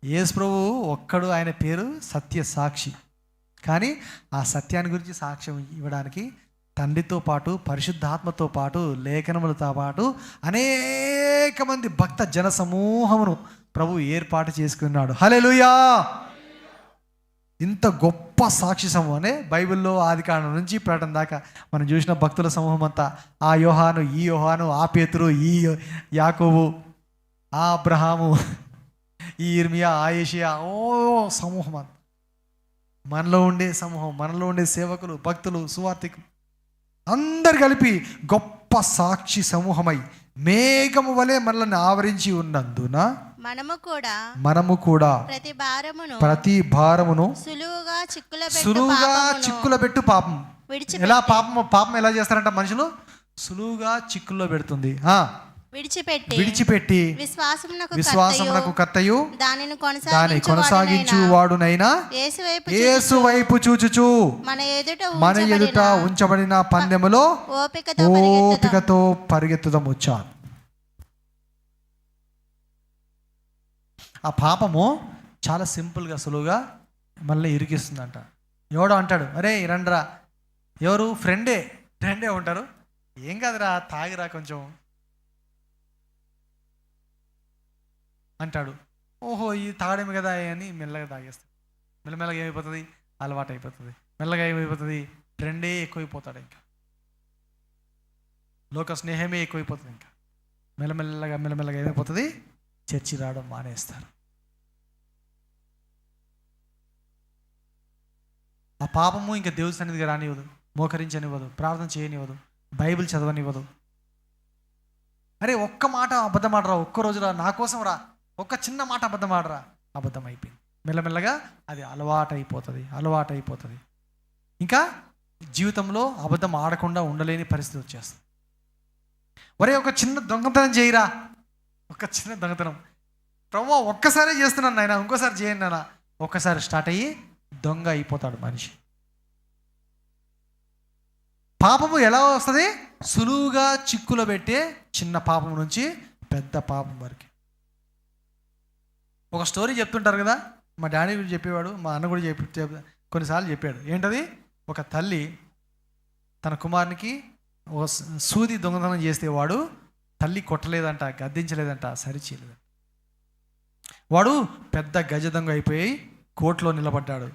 యేసు ప్రభు ఒక్కడు, ఆయన పేరు సత్య సాక్షి. కానీ ఆ సత్యాన్ని గురించి సాక్ష్యం ఇవ్వడానికి తండ్రితో పాటు, పరిశుద్ధాత్మతో పాటు, లేఖనములతో పాటు అనేక మంది భక్త జన సమూహమును ప్రభు ఏర్పాటు చేసుకున్నాడు. హల్లెలూయా! ఇంత గొప్ప సాక్షి సమూహం అనే బైబిల్లో ఆదికాండం నుంచి ప్రకటన దాకా మనం చూసిన భక్తుల సమూహం అంతా, ఆ యోహాను, ఈ యోహాను, ఆ పేతురు, ఈ యాకోబు, ఆ అబ్రహాము, ఈ ఇర్మియా, ఆ యేషయా, సమూహం అంతా మనలో ఉండే సమూహం, మనలో ఉండే సేవకులు, భక్తులు, సువార్థికులు అందరు కలిపి గొప్ప సాక్షి సమూహమై మేఘము వలె మనల్ని ఆవరించి ఉన్నందున మనము కూడా ప్రతి భారమును సులువుగా చిక్కులో పెట్టు పాపం. ఎలా పాపం ఎలా చేస్తారంట మనుషులు? సులువుగా చిక్కుల్లో పెడుతుంది. విడిచిపెట్టి విశ్వాసమునకు కర్తయు దాని కొనసాగించు వాడునైనా యేసు వైపు చూచుచు మన ఎదుట ఉంచబడిన పందెములో ఓపికతో పరిగెత్తుదాం వచ్చాను. ఆ పాపము చాలా సింపుల్గా, సులువుగా మళ్ళీ ఇరికిస్తుందంట. ఎవడో అంటాడు, అరే రండ్రా, ఎవరు? ఫ్రెండే ఉంటారు, ఏం కాదురా, తాగిరా కొంచెం అంటాడు. ఓహో, ఇది తాగడమే కదా అని మెల్లగా తాగేస్తాడు. మెల్లమెల్లగా ఏమైపోతుంది? అలవాటు అయిపోతుంది. మెల్లగా ఏమైపోతుంది? ట్రెండే ఎక్కువైపోతాడు. ఇంకా లోక స్నేహమే ఎక్కువైపోతుంది. ఇంకా మెల్లమెల్లగా ఏమైపోతుంది? చర్చి రావడం మానేస్తారు. ఆ పాపము ఇంకా దేవుడి సన్నిధిగా రానివ్వదు, మోకరించనివ్వదు, ప్రార్థన చేయనివ్వదు, బైబిల్ చదవనివ్వదు. అరే ఒక్క మాట అబద్ధం ఆడరా, ఒక్క రోజు రా, నా కోసం రా, ఒక్క చిన్న మాట అబద్ధం ఆడరా, అబద్ధం అయిపోయింది. మెల్లమెల్లగా అది అలవాటైపోతుంది. ఇంకా జీవితంలో అబద్ధం ఆడకుండా ఉండలేని పరిస్థితి వచ్చేస్తుంది. ఒరే ఒక చిన్న దొంగతనం చేయరా, ఒక చిన్న దొంగతనం, ప్రభువా ఒక్కసారి చేస్తున్నాను నాయన, ఇంకోసారి చేయండి నాన్న, ఒక్కసారి స్టార్ట్ అయ్యి దొంగ అయిపోతాడు మనిషి. పాపము ఎలా వస్తుంది? సులువుగా చిక్కులో పెట్టే చిన్న పాపం నుంచి పెద్ద పాపం వరకు. ఒక స్టోరీ చెప్తుంటారు కదా, మా డాడీ చెప్పేవాడు, మా అన్న కూడా కొన్నిసార్లు చెప్పాడు. ఏంటది? ఒక తల్లి తన కుమారునికి ఒక సూది దొంగతనం చేస్తే వాడు తల్లి కొట్టలేదంట, గద్దించలేదంట, సరిచేయలేదంట. వాడు పెద్ద గజ దొంగ అయిపోయి కోర్టులో నిలబడ్డాడు.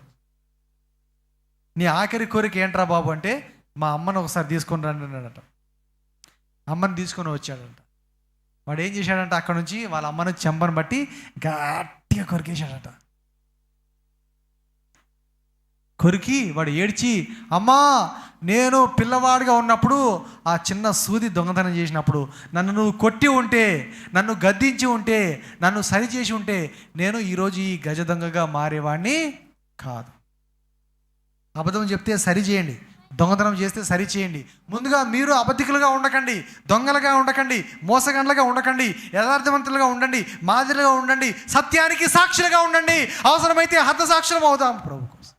నీ ఆఖరి కోరిక ఏంట్రా బాబు అంటే, మా అమ్మను ఒకసారి తీసుకొని రండి అన్నాడట. అమ్మని తీసుకొని వచ్చాడంట. వాడు ఏం చేశాడంట, అక్కడ నుంచి వాళ్ళ అమ్మను చెంపను బట్టి గట్టిగా కొరికేశాడట. కొరికి వాడు ఏడ్చి, అమ్మా నేను పిల్లవాడిగా ఉన్నప్పుడు ఆ చిన్న సూది దొంగతనం చేసినప్పుడు నన్ను నువ్వు కొట్టి ఉంటే, నన్ను గద్దించి ఉంటే, నన్ను సరిచేసి ఉంటే నేను ఈరోజు ఈ గజ దొంగగా మారేవాడిని కాదు. అబద్ధం చెప్తే సరి చేయండి, దొంగతనం చేస్తే సరి చేయండి. ముందుగా మీరు అబద్ధికులుగా ఉండకండి, దొంగలుగా ఉండకండి, మోసగండ్లుగా ఉండకండి, యథార్థవంతులుగా ఉండండి, మాదిరిగా ఉండండి, సత్యానికి సాక్షులుగా ఉండండి. అవసరమైతే హత సాక్షులం అవుదాం ప్రభు కోసం.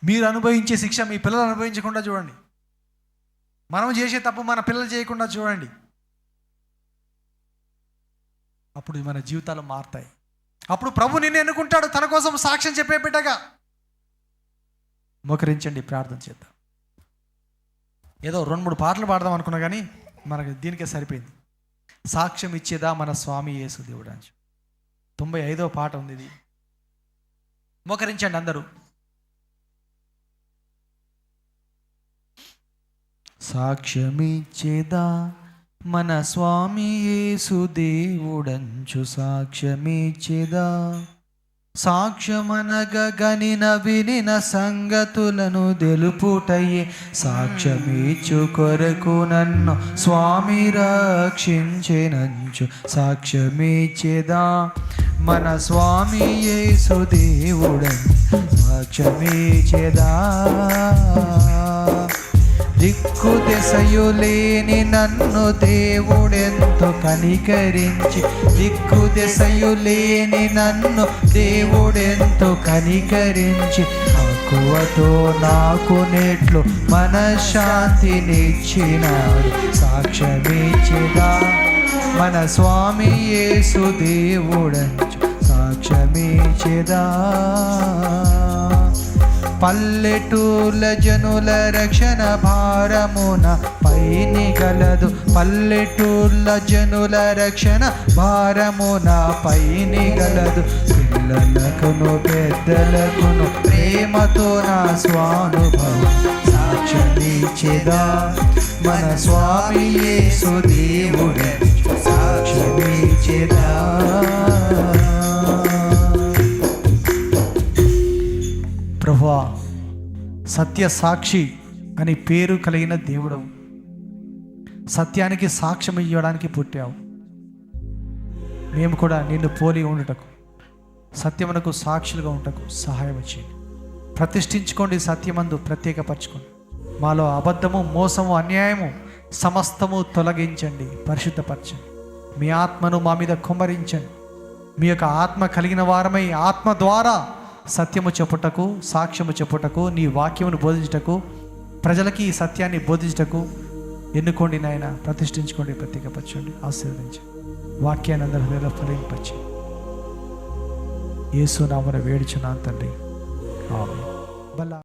మీరు అనుభవించే శిక్ష మీ పిల్లలు అనుభవించకుండా చూడండి. మనం చేసే తప్పు మన పిల్లలు చేయకుండా చూడండి. అప్పుడు మన జీవితాలు మారుతాయి. అప్పుడు ప్రభు నిన్ను ఎన్నుకుంటాడు తన కోసం సాక్ష్యం చెప్పే బిడ్డగా. మోకరించండి, ప్రార్థన చేద్దాం. ఏదో 2-3 పాటలు పాడదాం అనుకున్నా కానీ మనకి దీనికే సరిపోయింది. సాక్ష్యం ఇచ్చేదా మన స్వామి యేసు దేవుడు అని 95వ పాట ఉంది. ఇది మోకరించండి అందరూ. సాక్ష్యమిచ్చేదా మన స్వామి యేసు దేవుడంచు, సాక్ష్యమిచ్చేదా సాక్ష్యమనగ గనిన వినిన సంగతులను తెలుపుటయే, సాక్ష్యమిచ్చు కొరకు నన్ను స్వామి రక్షించెనంచు, సాక్ష్యమిచ్చేదా మన స్వామి యేసు దేవుడని, సాక్ష్యమిచ్చేదా దిక్కు దశయు లేని నన్ను దేవుడెంతో కనికరించి, దిక్కు దశయు లేని నన్ను దేవుడెంతో కనికరించి, మక్కువతో నాకు నెట్లు మనశ్శాంతినిచ్చినాడు, సాక్ష్యమిచ్చేదా మన స్వామి యేసు దేవుడంచు, సాక్ష్యమిచ్చేదా పల్లెటూర్ల జనుల రక్షణ భారమున పైని గలదు, పల్లెటూర్ల జనుల రక్షణ భారమున పైని గలదు, పిల్లలకును పెద్దలకును ప్రేమతో నా స్వానుభవం, సాక్ష్యమిచ్చేదా మన స్వామి యేసు దేవుడంచు, సాక్ష్యమిచ్చేదా. ప్రభువా, సత్య సాక్షి అని పేరు కలిగిన దేవుడు, సత్యానికి సాక్ష్యం ఇవ్వడానికి పుట్టావు. మేము కూడా నిన్ను పోలి ఉండుటకు, సత్యమునకు సాక్షులుగా ఉంటకు సహాయం చేయండి. ప్రతిష్ఠించుకోండి, సత్యమందు ప్రత్యేకపరచుకోండి. మాలో అబద్ధము, మోసము, అన్యాయము సమస్తము తొలగించండి, పరిశుద్ధపరచండి. మీ ఆత్మను మా మీద కుమ్మరించండి. మీ యొక్క ఆత్మ కలిగిన వారమై ఆత్మ ద్వారా సత్యము చెప్పుటకు, సాక్ష్యము చెప్పుటకు, నీ వాక్యమును బోధించుటకు, ప్రజలకి ఈ సత్యాన్ని బోధించుటకు ఎన్నుకోండి నాయన. ప్రతిష్ఠించుకోండి, ప్రత్యేకపరచండి, ఆశీర్వదించండి. వాక్యాన్ని అందరి హృదయంలో ఫలింపచేయండి. యేసు నామమున వేడుచున్నాను తండ్రి, ఆమేన్.